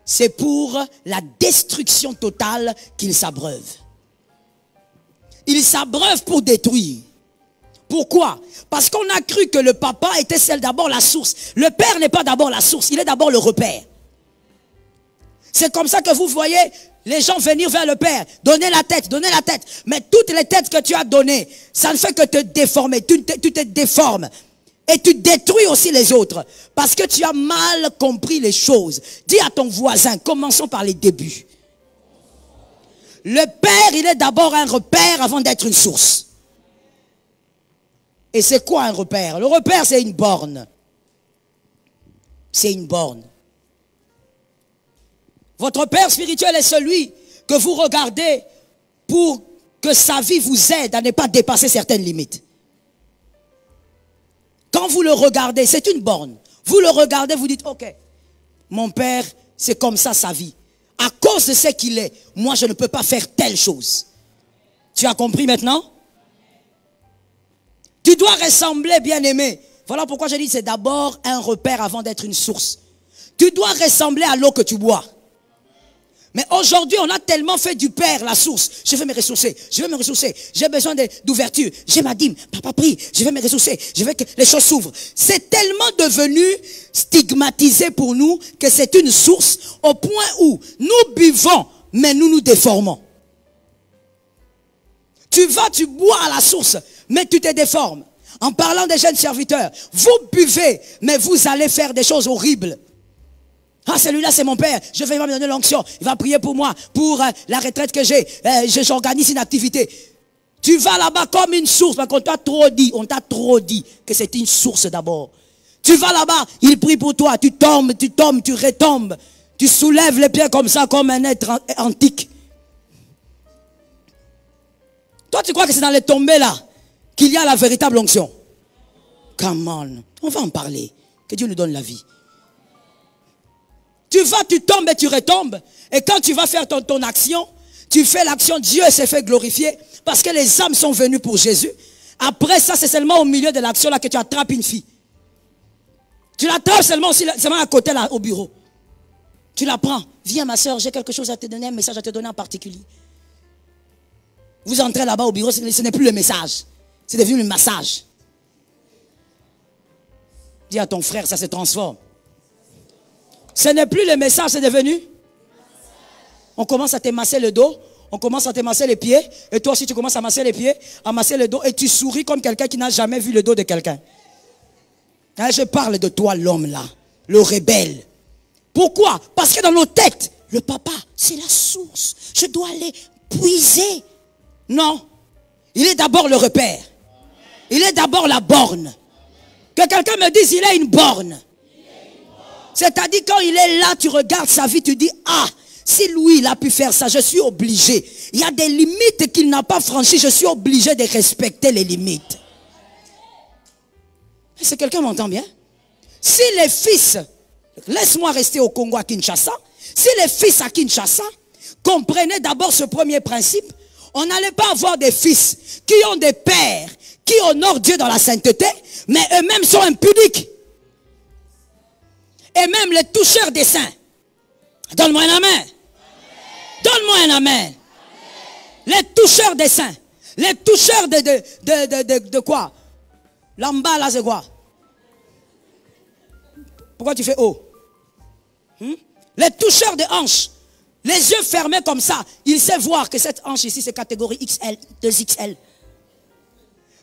S1: c'est pour la destruction totale qu'il s'abreuve. Il s'abreuve pour détruire. Pourquoi? Parce qu'on a cru que le papa était d'abord la source. Le père n'est pas d'abord la source, il est d'abord le repère. C'est comme ça que vous voyez les gens venir vers le père, donner la tête. Mais toutes les têtes que tu as données, ça ne fait que te déformer. Tu te déformes. Et tu détruis aussi les autres. Parce que tu as mal compris les choses. Dis à ton voisin, commençons par les débuts. Le père, il est d'abord un repère avant d'être une source. Et c'est quoi un repère? Le repère, c'est une borne. C'est une borne. Votre père spirituel est celui que vous regardez pour que sa vie vous aide à ne pas dépasser certaines limites. Quand vous le regardez, c'est une borne. Vous le regardez, vous dites, ok, mon père, c'est comme ça sa vie. À cause de ce qu'il est, moi je ne peux pas faire telle chose. Tu as compris maintenant? Tu dois ressembler, bien-aimé. Voilà pourquoi je dis c'est d'abord un repère avant d'être une source. Tu dois ressembler à l'eau que tu bois. Mais aujourd'hui, on a tellement fait du Père la source. Je veux me ressourcer. J'ai besoin d'ouverture. J'ai ma dîme. Papa prie. Je veux me ressourcer. Je veux que les choses s'ouvrent. C'est tellement devenu stigmatisé pour nous que c'est une source au point où nous buvons, mais nous nous déformons. Tu bois à la source, mais tu te déformes. En parlant des jeunes serviteurs, vous buvez, mais vous allez faire des choses horribles. Ah, celui-là, c'est mon père. Il va me donner l'onction. Il va prier pour moi, pour la retraite que j'ai. J'organise une activité. Tu vas là-bas comme une source, parce qu'on t'a trop dit. On t'a trop dit que c'est une source d'abord. Tu vas là-bas, il prie pour toi. Tu tombes, tu retombes. Tu soulèves les pieds comme ça, comme un être antique. Toi, tu crois que c'est dans les tombées là qu'il y a la véritable onction? Come on. On va en parler. Que Dieu nous donne la vie. Tu tombes et tu retombes. Et quand tu vas faire ton action, tu fais l'action, Dieu s'est fait glorifier. Parce que les âmes sont venues pour Jésus. Après ça, c'est seulement au milieu de l'action là que tu attrapes une fille. Tu l'attrapes seulement à côté là, au bureau. Tu la prends. Viens ma soeur, j'ai quelque chose à te donner, un message à te donner en particulier. Vous entrez là-bas au bureau, ce n'est plus le message. C'est devenu le massage. Dis à ton frère, ça se transforme. Ce n'est plus le message, c'est devenu. On commence à te masser le dos, on commence à te masser les pieds, et toi aussi tu commences à masser les pieds, à masser le dos, et tu souris comme quelqu'un qui n'a jamais vu le dos de quelqu'un. Hein, je parle de toi, l'homme là, le rebelle. Pourquoi? Parce que dans nos têtes, le papa, c'est la source. Je dois aller puiser. Non, il est d'abord le repère. Il est d'abord la borne. Que quelqu'un me dise, il a une borne. C'est-à-dire quand il est là, tu regardes sa vie, tu dis, ah, si lui il a pu faire ça, je suis obligé. Il y a des limites qu'il n'a pas franchies, je suis obligé de respecter les limites. Est-ce que quelqu'un m'entend bien? Si les fils, laisse-moi rester au Congo à Kinshasa, si les fils à Kinshasa comprenaient d'abord ce premier principe, on n'allait pas avoir des fils qui ont des pères, qui honorent Dieu dans la sainteté, mais eux-mêmes sont impudiques. Et même les toucheurs des seins. Donne-moi un amen. Donne-moi un amen. Les toucheurs des seins. Les toucheurs de quoi? L'amba là c'est quoi? Pourquoi tu fais oh? Les toucheurs de hanches. Les yeux fermés comme ça. Il sait voir que cette hanche ici c'est catégorie XL, 2XL.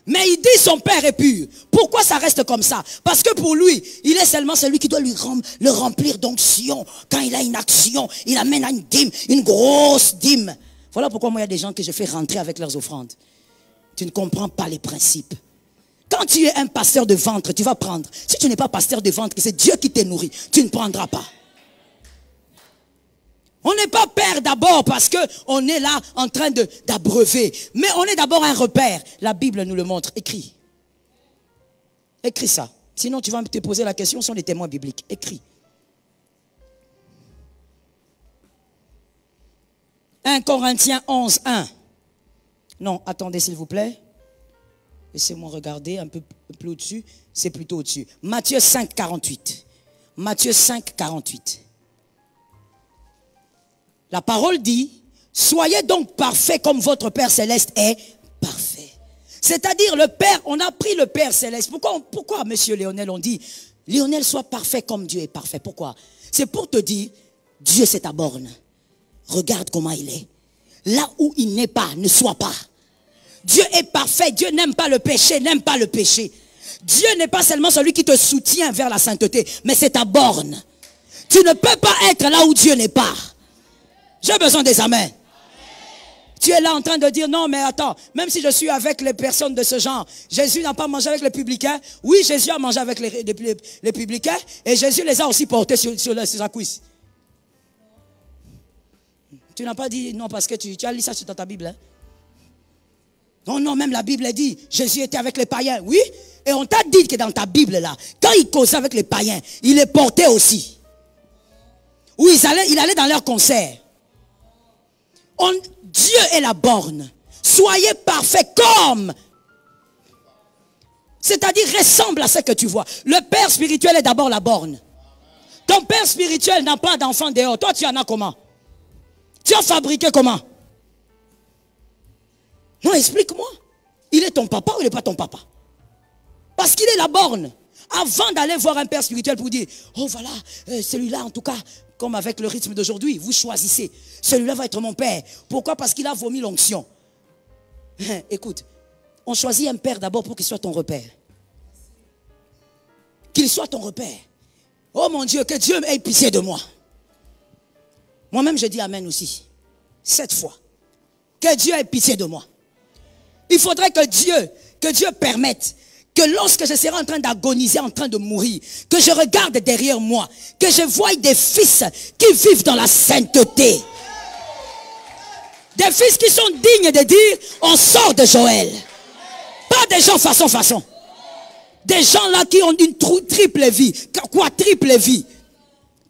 S1: Mais il dit son père est pur. Pourquoi ça reste comme ça? Parce que pour lui, il est seulement celui qui doit le remplir d'onction. Quand il a une action, il amène à une dîme, une grosse dîme. Voilà pourquoi moi il y a des gens que je fais rentrer avec leurs offrandes. Tu ne comprends pas les principes. Quand tu es un pasteur de ventre, tu vas prendre. Si tu n'es pas pasteur de ventre, que c'est Dieu qui te nourrit, tu ne prendras pas. On n'est pas père d'abord parce qu'on est là en train d'abreuver. Mais on est d'abord un repère. La Bible nous le montre. Écris. Écris ça. Sinon tu vas te poser la question sur les témoins bibliques. Écris. 1 Corinthiens 11, 1. Non, attendez s'il vous plaît. Laissez-moi regarder un peu plus au-dessus. C'est plutôt au-dessus. Matthieu 5, 48. Matthieu 5, 48. La parole dit, soyez donc parfaits comme votre Père Céleste est parfait. C'est-à-dire le Père, on a pris le Père Céleste. Pourquoi monsieur Lionel, on dit, Lionel, sois parfait comme Dieu est parfait. Pourquoi? C'est pour te dire, Dieu c'est ta borne. Regarde comment il est. Là où il n'est pas, ne sois pas. Dieu est parfait. Dieu n'aime pas le péché, n'aime pas le péché. Dieu n'est pas seulement celui qui te soutient vers la sainteté, mais c'est ta borne. Tu ne peux pas être là où Dieu n'est pas. J'ai besoin des amens. Tu es là en train de dire, non mais attends, même si je suis avec les personnes de ce genre, Jésus n'a pas mangé avec les publicains. Oui, Jésus a mangé avec les publicains et Jésus les a aussi portés sur sa cuisse. Tu n'as pas dit non parce que tu as lu ça dans ta Bible. Hein? Non, non, même la Bible dit, Jésus était avec les païens. Oui, et on t'a dit que dans ta Bible là, quand il causait avec les païens, il les portait aussi. Oui, il allait dans leur concert. Dieu est la borne. Soyez parfaits comme. C'est-à-dire ressemble à ce que tu vois. Le Père spirituel est d'abord la borne. Ton Père spirituel n'a pas d'enfant dehors. Toi, tu en as comment? Tu as fabriqué comment? Non, explique-moi. Il est ton papa ou il n'est pas ton papa? Parce qu'il est la borne. Avant d'aller voir un Père spirituel pour dire, oh voilà, celui-là en tout cas, comme avec le rythme d'aujourd'hui, vous choisissez. Celui-là va être mon père. Pourquoi? Parce qu'il a vomi l'onction. Écoute, on choisit un père d'abord pour qu'il soit ton repère. Qu'il soit ton repère. Oh mon Dieu, que Dieu ait pitié de moi. Moi-même, je dis amen aussi. 7 fois. Que Dieu ait pitié de moi. Il faudrait que Dieu permette que lorsque je serai en train d'agoniser, en train de mourir, que je regarde derrière moi, que je voie des fils qui vivent dans la sainteté. Des fils qui sont dignes de dire, on sort de Joël. Pas des gens façon. Des gens là qui ont une triple vie, quadruple vie.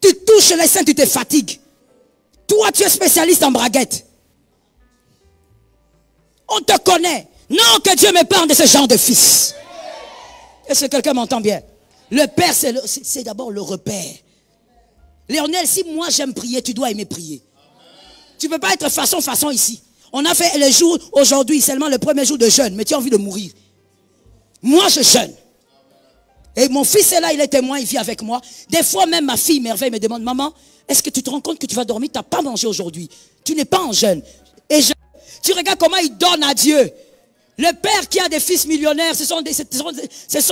S1: Tu touches les seins, tu te fatigues. Toi, tu es spécialiste en braguette. On te connaît. Non, que Dieu m'épargne de ce genre de fils. Est-ce que quelqu'un m'entend bien? Le Père, c'est d'abord le repère. Lionel, si moi j'aime prier, tu dois aimer prier. Tu ne peux pas être façon ici. On a fait les jours, aujourd'hui, seulement le premier jour de jeûne, mais tu as envie de mourir. Moi, je jeûne. Et mon fils est là, il est témoin, il vit avec moi. Des fois, même ma fille, Merveille, me demande, maman, est-ce que tu te rends compte que tu vas dormir? Tu n'as pas mangé aujourd'hui. Tu n'es pas en jeûne. Et tu regardes comment il donne à Dieu. Le père qui a des fils millionnaires, ce sont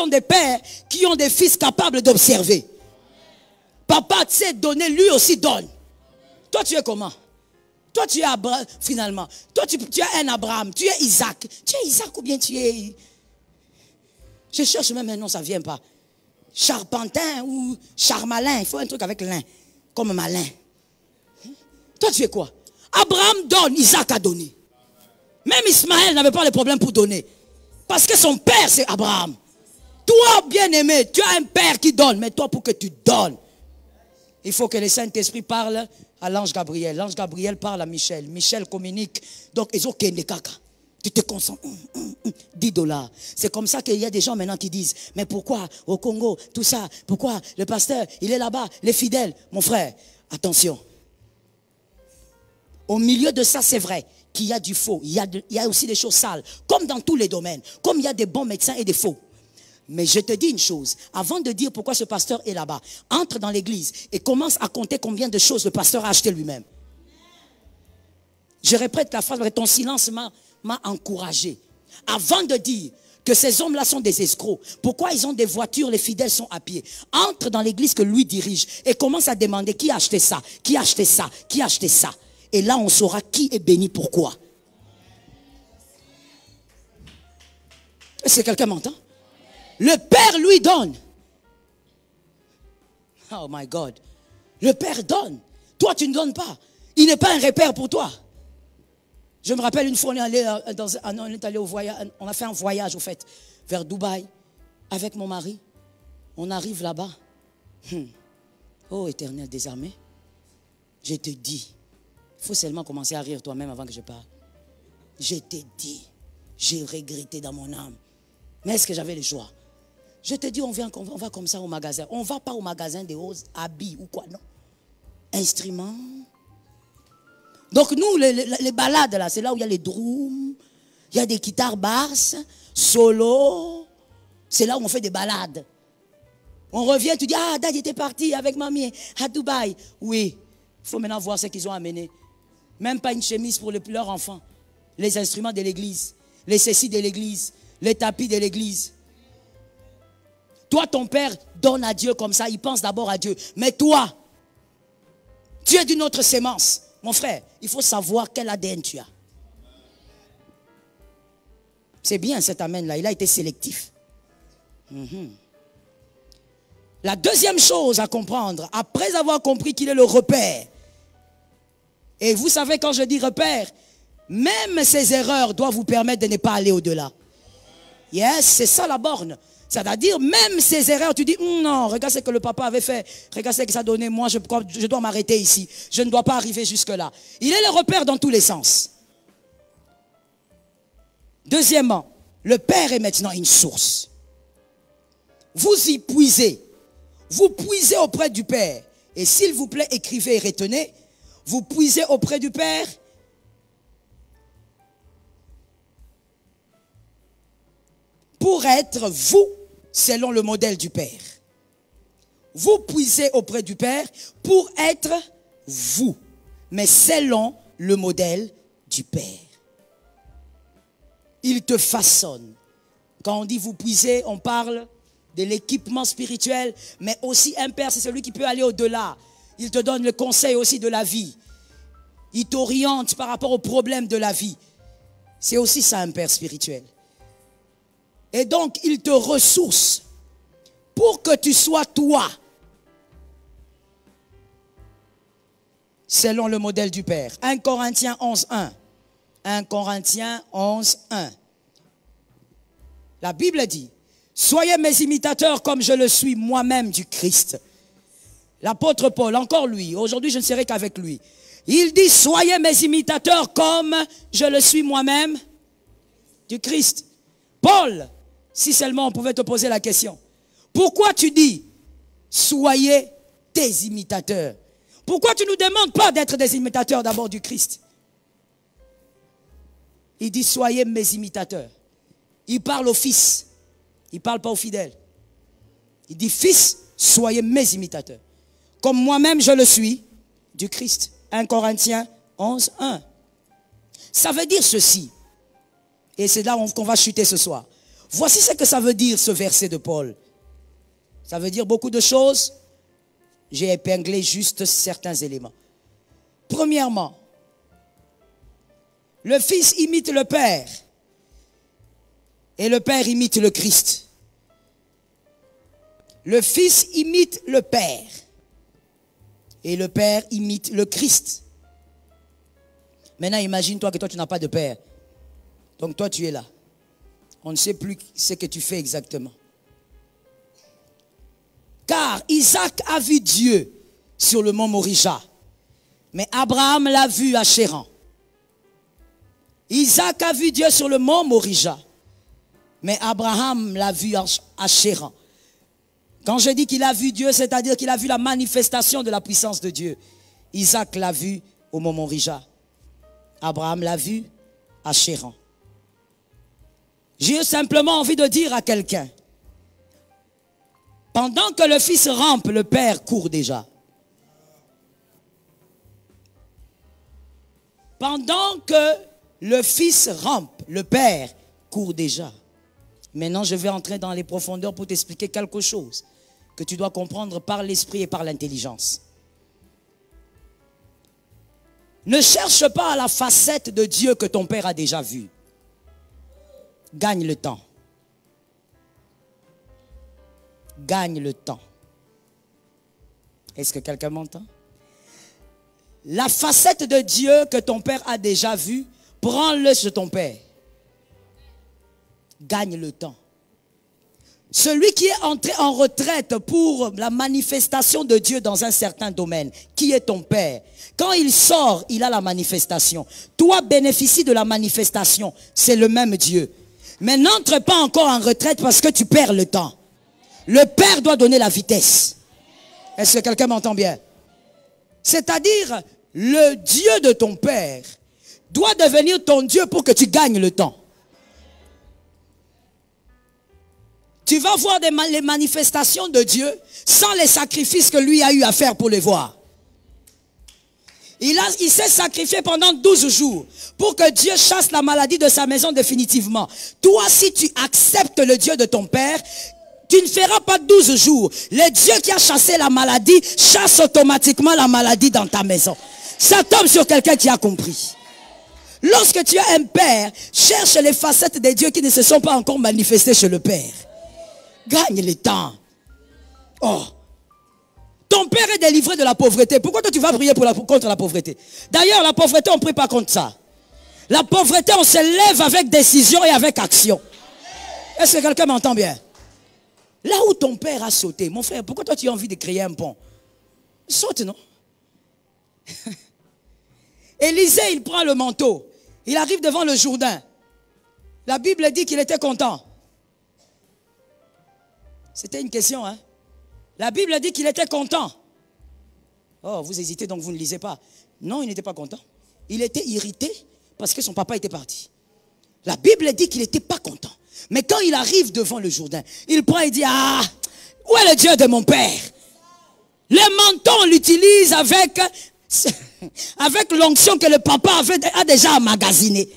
S1: des pères qui ont des fils capables d'observer. Papa, tu sais donner, lui aussi donne. Toi, tu es comment? Toi, tu es Abraham, finalement. Toi, tu es un Abraham. Tu es Isaac. Tu es Isaac ou bien tu es... Je cherche même un nom, ça ne vient pas. Charpentin ou Charmalin. Il faut un truc avec lin. Comme malin. Toi, tu es quoi? Abraham donne, Isaac a donné. Même Ismaël n'avait pas de problème pour donner. Parce que son père, c'est Abraham. Toi, bien-aimé, tu as un père qui donne. Mais toi, pour que tu donnes, il faut que le Saint-Esprit parle à l'ange Gabriel. L'ange Gabriel parle à Michel. Michel communique. Donc, ils ont qu'un caca. Tu te concentres. $10. C'est comme ça qu'il y a des gens maintenant qui disent, mais pourquoi au Congo, tout ça, pourquoi le pasteur, il est là-bas, les fidèles. Mon frère, attention. Au milieu de ça, c'est vrai qu'il y a du faux. Il y a aussi des choses sales. Comme dans tous les domaines. Comme il y a des bons médecins et des faux. Mais je te dis une chose. Avant de dire pourquoi ce pasteur est là-bas, entre dans l'église et commence à compter combien de choses le pasteur a acheté lui-même. Je répète la phrase, mais ton silence m'a encouragé. Avant de dire que ces hommes-là sont des escrocs, pourquoi ils ont des voitures, les fidèles sont à pied. Entre dans l'église que lui dirige et commence à demander qui a acheté ça, qui a acheté ça, qui a acheté ça. Et là, on saura qui est béni, pourquoi. Est-ce que quelqu'un m'entend? Le Père lui donne. Oh my God. Le Père donne. Toi, tu ne donnes pas. Il n'est pas un repère pour toi. Je me rappelle une fois, on est allé au voyage, on a fait un voyage, au fait, vers Dubaï, avec mon mari. On arrive là-bas. Oh, Éternel des armées, je te dis, il faut seulement commencer à rire toi-même avant que je parle. Je t'ai dit, j'ai regretté dans mon âme. Mais est-ce que j'avais le choix? Je te dis, on va comme ça au magasin. On ne va pas au magasin des habits ou quoi, non. Instruments. Donc nous, les balades là, c'est là où il y a les drums, il y a des guitares basses, solo. C'est là où on fait des balades. On revient, tu dis, ah, Dad était parti avec mamie à Dubaï. Oui, il faut maintenant voir ce qu'ils ont amené. Même pas une chemise pour leurs enfants. Les instruments de l'église, les ceci de l'église, les tapis de l'église. Toi, ton père donne à Dieu comme ça, il pense d'abord à Dieu. Mais toi, tu es d'une autre sémence. Mon frère, il faut savoir quel ADN tu as. C'est bien cet amen-là, il a été sélectif. La deuxième chose à comprendre, après avoir compris qu'il est le repère, et vous savez quand je dis repère, même ces erreurs doivent vous permettre de ne pas aller au-delà. Yes, c'est ça la borne. C'est-à-dire, même ces erreurs, tu dis, non, regarde ce que le papa avait fait, regarde ce que ça a donné, moi je dois m'arrêter ici, je ne dois pas arriver jusque-là. Il est le repère dans tous les sens. Deuxièmement, le Père est maintenant une source. Vous y puisez. Vous puisez auprès du Père. Et s'il vous plaît, écrivez et retenez. Vous puisez auprès du Père. Pour être vous, selon le modèle du Père. Vous puisez auprès du Père pour être vous. Mais selon le modèle du Père. Il te façonne. Quand on dit vous puisez, on parle de l'équipement spirituel, mais aussi un père, c'est celui qui peut aller au-delà. Il te donne le conseil aussi de la vie. Il t'oriente par rapport aux problèmes de la vie. C'est aussi ça un père spirituel. Et donc, il te ressource pour que tu sois toi, selon le modèle du Père. 1 Corinthiens 11:1. 1 Corinthiens 11:1. La Bible dit, soyez mes imitateurs comme je le suis moi-même du Christ. L'apôtre Paul, encore lui, aujourd'hui je ne serai qu'avec lui. Il dit, soyez mes imitateurs comme je le suis moi-même du Christ. Paul, si seulement on pouvait te poser la question, pourquoi tu dis, soyez tes imitateurs? Pourquoi tu ne nous demandes pas d'être des imitateurs d'abord du Christ? Il dit, soyez mes imitateurs. Il parle au fils. Il ne parle pas aux fidèles. Il dit, fils, soyez mes imitateurs. Comme moi-même je le suis du Christ. 1 Corinthiens 11:1. Ça veut dire ceci. Et c'est là qu'on va chuter ce soir. Voici ce que ça veut dire ce verset de Paul. Ça veut dire beaucoup de choses. J'ai épinglé juste certains éléments. Premièrement, le Fils imite le Père. Et le Père imite le Christ. Le Fils imite le Père. Et le Père imite le Christ. Maintenant, imagine-toi que toi, tu n'as pas de Père. Donc toi, tu es là. On ne sait plus ce que tu fais exactement. Car Isaac a vu Dieu sur le mont Moriah. Mais Abraham l'a vu à Chéran. Isaac a vu Dieu sur le mont Moriah. Mais Abraham l'a vu à Chéran. Quand je dis qu'il a vu Dieu, c'est-à-dire qu'il a vu la manifestation de la puissance de Dieu. Isaac l'a vu au mont Moriah. Abraham l'a vu à Chéran. J'ai simplement envie de dire à quelqu'un, pendant que le fils rampe, le père court déjà. Pendant que le fils rampe, le père court déjà. Maintenant, je vais entrer dans les profondeurs pour t'expliquer quelque chose que tu dois comprendre par l'esprit et par l'intelligence. Ne cherche pas la facette de Dieu que ton père a déjà vue. Gagne le temps. Gagne le temps. Est-ce que quelqu'un m'entend? La facette de Dieu que ton père a déjà vue, prends-le chez ton père. Gagne le temps. Celui qui est entré en retraite pour la manifestation de Dieu dans un certain domaine, qui est ton père? Quand il sort, il a la manifestation. Toi, bénéficie de la manifestation. C'est le même Dieu. Mais n'entre pas encore en retraite parce que tu perds le temps. Le père doit donner la vitesse. Est-ce que quelqu'un m'entend bien? C'est-à-dire, le Dieu de ton père doit devenir ton Dieu pour que tu gagnes le temps. Tu vas voir les manifestations de Dieu sans les sacrifices que lui a eu à faire pour les voir. Il s'est sacrifié pendant 12 jours pour que Dieu chasse la maladie de sa maison définitivement. Toi, si tu acceptes le Dieu de ton père, tu ne feras pas 12 jours. Le Dieu qui a chassé la maladie chasse automatiquement la maladie dans ta maison. Ça tombe sur quelqu'un qui a compris. Lorsque tu as un père, cherche les facettes des dieux qui ne se sont pas encore manifestés chez le père. Gagne le temps. Oh. Ton père est délivré de la pauvreté. Pourquoi toi tu vas prier contre la pauvreté? D'ailleurs, la pauvreté, on ne prie pas contre ça. La pauvreté, on se lève avec décision et avec action. Est-ce que quelqu'un m'entend bien? Là où ton père a sauté, mon frère, pourquoi toi tu as envie de créer un pont? Saute, non? Élisée, il prend le manteau. Il arrive devant le Jourdain. La Bible dit qu'il était content. C'était une question, hein? La Bible dit qu'il était content. Oh, vous hésitez donc vous ne lisez pas. Non, il n'était pas content. Il était irrité parce que son papa était parti. La Bible dit qu'il n'était pas content. Mais quand il arrive devant le Jourdain, il prend et dit, ah, où est le Dieu de mon père? Le manteau, on l'utilise avec l'onction que le papa a déjà emmagasiné.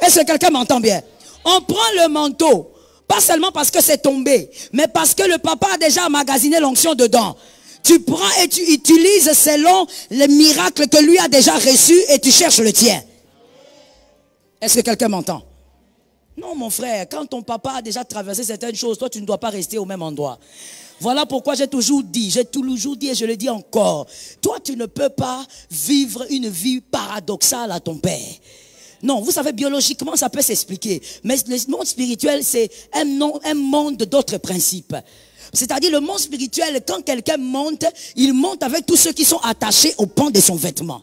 S1: Est-ce que quelqu'un m'entend bien? On prend le manteau. Pas seulement parce que c'est tombé, mais parce que le papa a déjà emmagasiné l'onction dedans. Tu prends et tu utilises selon le miracle que lui a déjà reçu et tu cherches le tien. Est-ce que quelqu'un m'entend? Non, mon frère, quand ton papa a déjà traversé certaines choses, toi tu ne dois pas rester au même endroit. Voilà pourquoi j'ai toujours dit et je le dis encore, toi tu ne peux pas vivre une vie paradoxale à ton père. Non, vous savez, biologiquement, ça peut s'expliquer. Mais le monde spirituel, c'est un monde d'autres principes. C'est-à-dire, le monde spirituel, quand quelqu'un monte, il monte avec tous ceux qui sont attachés au pan de son vêtement.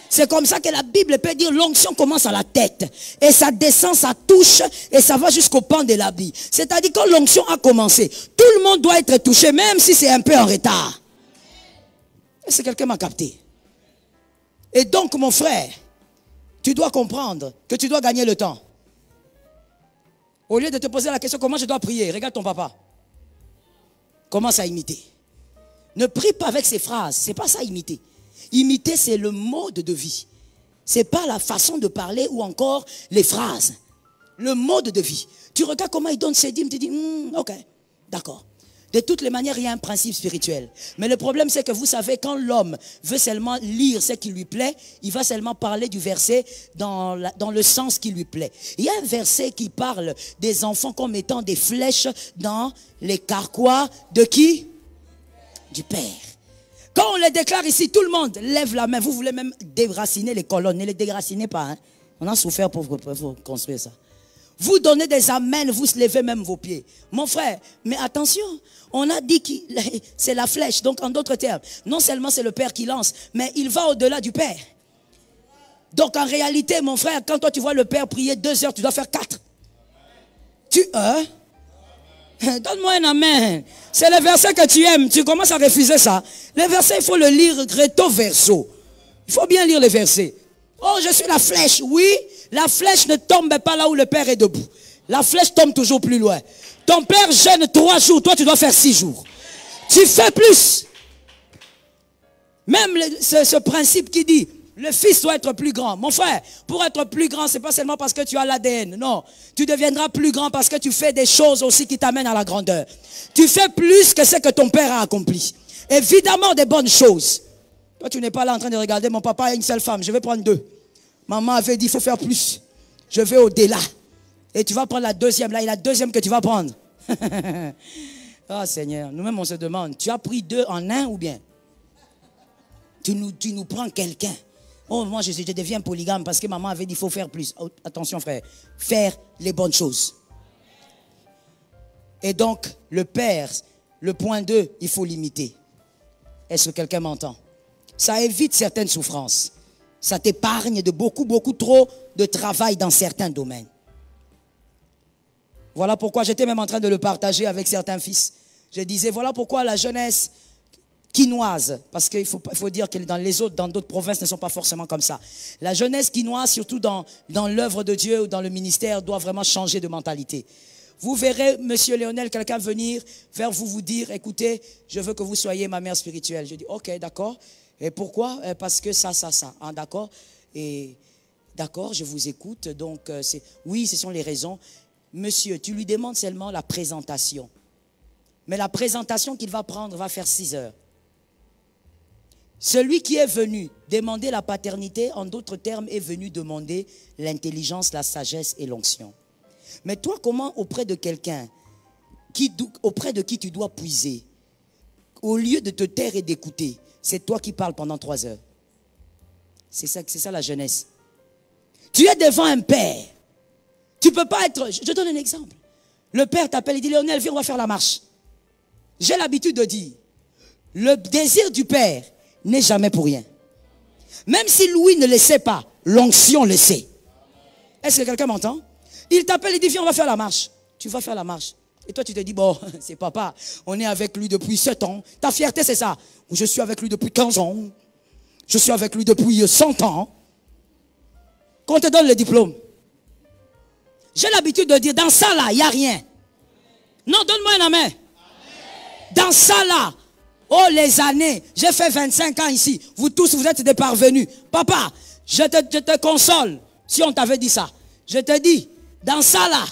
S1: C'est comme ça que la Bible peut dire, l'onction commence à la tête. Et ça descend, ça touche, et ça va jusqu'au pan de l'habit. C'est-à-dire, quand l'onction a commencé, tout le monde doit être touché, même si c'est un peu en retard. Est-ce que quelqu'un m'a capté? Et donc, mon frère, tu dois comprendre que tu dois gagner le temps. Au lieu de te poser la question, comment je dois prier? Regarde ton papa. Commence à imiter. Ne prie pas avec ces phrases. Ce n'est pas ça, imiter. Imiter, c'est le mode de vie. Ce n'est pas la façon de parler ou encore les phrases. Le mode de vie. Tu regardes comment il donne ses dîmes, tu dis, ok, d'accord. De toutes les manières, il y a un principe spirituel. Mais le problème, c'est que vous savez, quand l'homme veut seulement lire ce qui lui plaît, il va seulement parler du verset dans le sens qui lui plaît. Il y a un verset qui parle des enfants comme étant des flèches dans les carquois de qui? Du Père. Quand on les déclare ici, tout le monde lève la main. Vous voulez même déraciner les colonnes. Ne les déracinez pas. Hein? On a souffert pour construire ça. Vous donnez des amens, vous levez même vos pieds. Mon frère, mais attention, on a dit que c'est la flèche. Donc en d'autres termes, non seulement c'est le Père qui lance, mais il va au-delà du Père. Donc en réalité, mon frère, quand toi tu vois le Père prier 2 heures, tu dois faire 4. Donne-moi un amen. C'est le verset que tu aimes. Tu commences à refuser ça. Le verset, il faut le lire recto verso. Il faut bien lire les versets. Oh, je suis la flèche. Oui, la flèche ne tombe pas là où le Père est debout. La flèche tombe toujours plus loin. Ton Père jeûne 3 jours. Toi, tu dois faire 6 jours. Tu fais plus. Même ce principe qui dit, le Fils doit être plus grand. Mon frère, pour être plus grand, c'est pas seulement parce que tu as l'ADN. Non, tu deviendras plus grand parce que tu fais des choses aussi qui t'amènent à la grandeur. Tu fais plus que ce que ton Père a accompli. Évidemment, des bonnes choses. Toi, tu n'es pas là en train de regarder, mon papa a une seule femme, je vais prendre 2. Maman avait dit, il faut faire plus. Je vais au-delà. Et tu vas prendre la deuxième, là, et la deuxième que tu vas prendre. Ah Seigneur, nous-mêmes on se demande, tu as pris 2 en 1 ou bien? Tu nous prends quelqu'un. Oh, moi je deviens polygame parce que maman avait dit, il faut faire plus. Oh, attention frère, faire les bonnes choses. Et donc, le Père, le point 2, il faut l'imiter. Est-ce que quelqu'un m'entend? Ça évite certaines souffrances. Ça t'épargne de beaucoup trop de travail dans certains domaines. Voilà pourquoi j'étais même en train de le partager avec certains fils. Je disais, voilà pourquoi la jeunesse, quinoise, parce qu'il faut dire que dans d'autres provinces ne sont pas forcément comme ça. La jeunesse quinoise, surtout dans l'œuvre de Dieu ou dans le ministère, doit vraiment changer de mentalité. Vous verrez, Monsieur Léonel, quelqu'un venir vers vous, vous dire, écoutez, je veux que vous soyez ma mère spirituelle. Je dis, ok, d'accord. Et pourquoi? Parce que ça. Hein, d'accord. Et d'accord, je vous écoute. Donc, oui, ce sont les raisons. Monsieur, tu lui demandes seulement la présentation. Mais la présentation qu'il va prendre va faire 6 heures. Celui qui est venu demander la paternité, en d'autres termes, est venu demander l'intelligence, la sagesse et l'onction. Mais toi, comment auprès de quelqu'un auprès de qui tu dois puiser, au lieu de te taire et d'écouter, c'est toi qui parles pendant 3 heures. C'est ça la jeunesse. Tu es devant un père. Tu ne peux pas être... Je donne un exemple. Le père t'appelle, il dit, Léonel, viens, on va faire la marche. J'ai l'habitude de dire, le désir du père n'est jamais pour rien. Même si Louis ne le sait pas, l'onction le sait. Est-ce que quelqu'un m'entend? Il t'appelle, il dit, viens, on va faire la marche. Tu vas faire la marche. Et toi, tu te dis, bon, c'est papa, on est avec lui depuis 7 ans. Ta fierté, c'est ça. Je suis avec lui depuis 15 ans. Je suis avec lui depuis 100 ans. Qu'on te donne le diplôme. J'ai l'habitude de dire, dans ça là, il n'y a rien. Non, donne-moi un amen. Dans ça là, oh les années, j'ai fait 25 ans ici. Vous tous, vous êtes des parvenus. Papa, je te console. Si on t'avait dit ça, je te dis, dans ça là,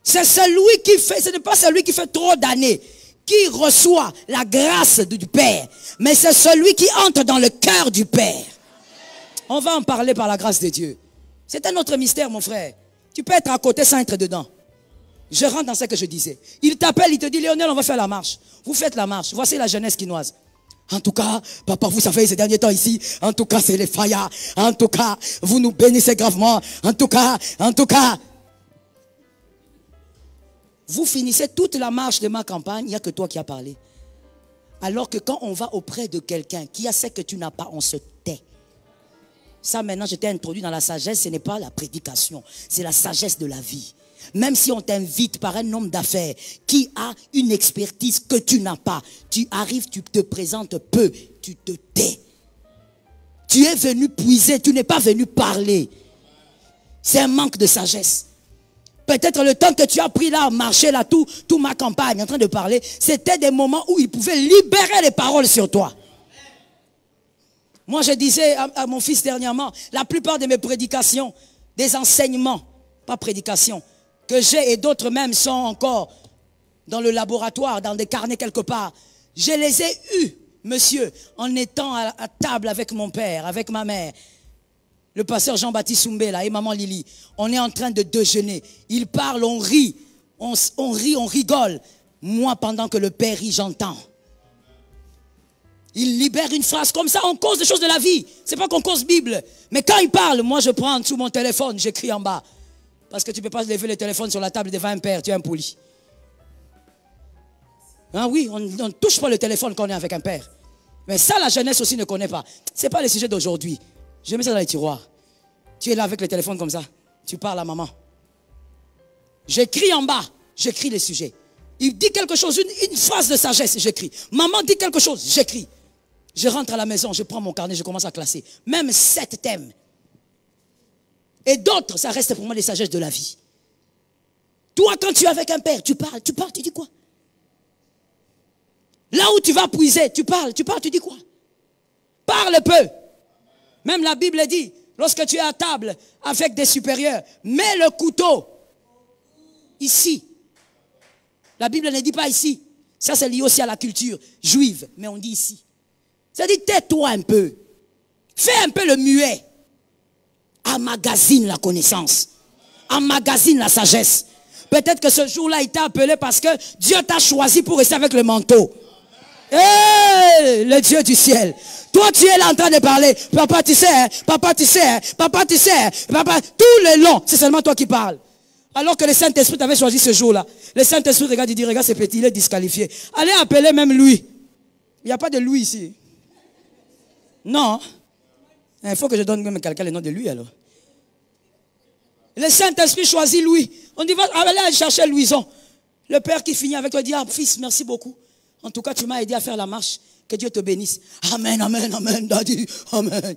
S1: c'est celui qui fait, ce n'est pas celui qui fait trop d'années, qui reçoit la grâce du Père, mais c'est celui qui entre dans le cœur du Père. On va en parler par la grâce de Dieu. C'est un autre mystère, mon frère. Tu peux être à côté sans être dedans. Je rentre dans ce que je disais. Il t'appelle, il te dit, Léonel, on va faire la marche. Vous faites la marche. Voici la jeunesse quinoise. En tout cas, papa, vous savez, ces derniers temps ici, en tout cas, c'est les faillas. En tout cas, vous nous bénissez gravement. En tout cas. Vous finissez toute la marche de ma campagne, il n'y a que toi qui as parlé. Alors que quand on va auprès de quelqu'un qui a ce que tu n'as pas, on se tait. Ça, maintenant, je t'ai introduit dans la sagesse, ce n'est pas la prédication, c'est la sagesse de la vie. Même si on t'invite par un homme d'affaires qui a une expertise que tu n'as pas, tu arrives, tu te présentes peu, tu te tais. Tu es venu puiser, tu n'es pas venu parler. C'est un manque de sagesse. Peut-être le temps que tu as pris là, marcher là, tout ma campagne en train de parler, c'était des moments où il pouvait libérer les paroles sur toi. Moi, je disais à mon fils dernièrement, la plupart de mes prédications, des enseignements, pas prédications, que j'ai et d'autres même sont encore dans le laboratoire, dans des carnets quelque part. Je les ai eus, monsieur, en étant à table avec mon père, avec ma mère. Le pasteur Jean-Baptiste Soumbé et maman Lily. On est en train de déjeuner. Ils parlent, on rit, on rit, on rigole. Moi, pendant que le père rit, j'entends. Il libère une phrase comme ça, on cause des choses de la vie. C'est pas qu'on cause Bible. Mais quand il parle, moi je prends sous mon téléphone, j'écris en bas. Parce que tu ne peux pas lever le téléphone sur la table devant un père, tu es impoli. Ah oui, on ne touche pas le téléphone quand on est avec un père. Mais ça, la jeunesse aussi ne connaît pas. Ce n'est pas le sujet d'aujourd'hui. Je mets ça dans les tiroirs. Tu es là avec le téléphone comme ça. Tu parles à maman. J'écris en bas. J'écris les sujets. Il dit quelque chose, une phrase de sagesse, j'écris. Maman dit quelque chose, j'écris. Je rentre à la maison, je prends mon carnet, je commence à classer. Même 7 thèmes. Et d'autres, ça reste pour moi les sagesses de la vie. Toi, quand tu es avec un père, tu parles, tu dis quoi? Là où tu vas puiser, tu parles, tu dis quoi? Parle peu. Même la Bible dit, lorsque tu es à table avec des supérieurs, mets le couteau ici. La Bible ne dit pas ici. Ça, c'est lié aussi à la culture juive, mais on dit ici. Ça dit, tais-toi un peu. Fais un peu le muet. Emmagasine la connaissance. Emmagasine la sagesse. Peut-être que ce jour-là, il t'a appelé parce que Dieu t'a choisi pour rester avec le manteau. Hey, le Dieu du ciel. Toi, tu es là en train de parler. Papa, tu sais, papa, tu sais, papa, tu sais, papa, tout le long, c'est seulement toi qui parles. Alors que le Saint-Esprit t'avait choisi ce jour-là. Le Saint-Esprit regarde, il dit, regarde, c'est petit, il est disqualifié. Allez appeler même lui. Il n'y a pas de lui ici. Non. Il faut que je donne même quelqu'un le nom de lui alors. Le Saint-Esprit choisit Louis. On dit, allez chercher Louison. Le père qui finit avec toi dit, ah fils, merci beaucoup. En tout cas, tu m'as aidé à faire la marche. Que Dieu te bénisse. Amen, amen, amen, daddy, amen.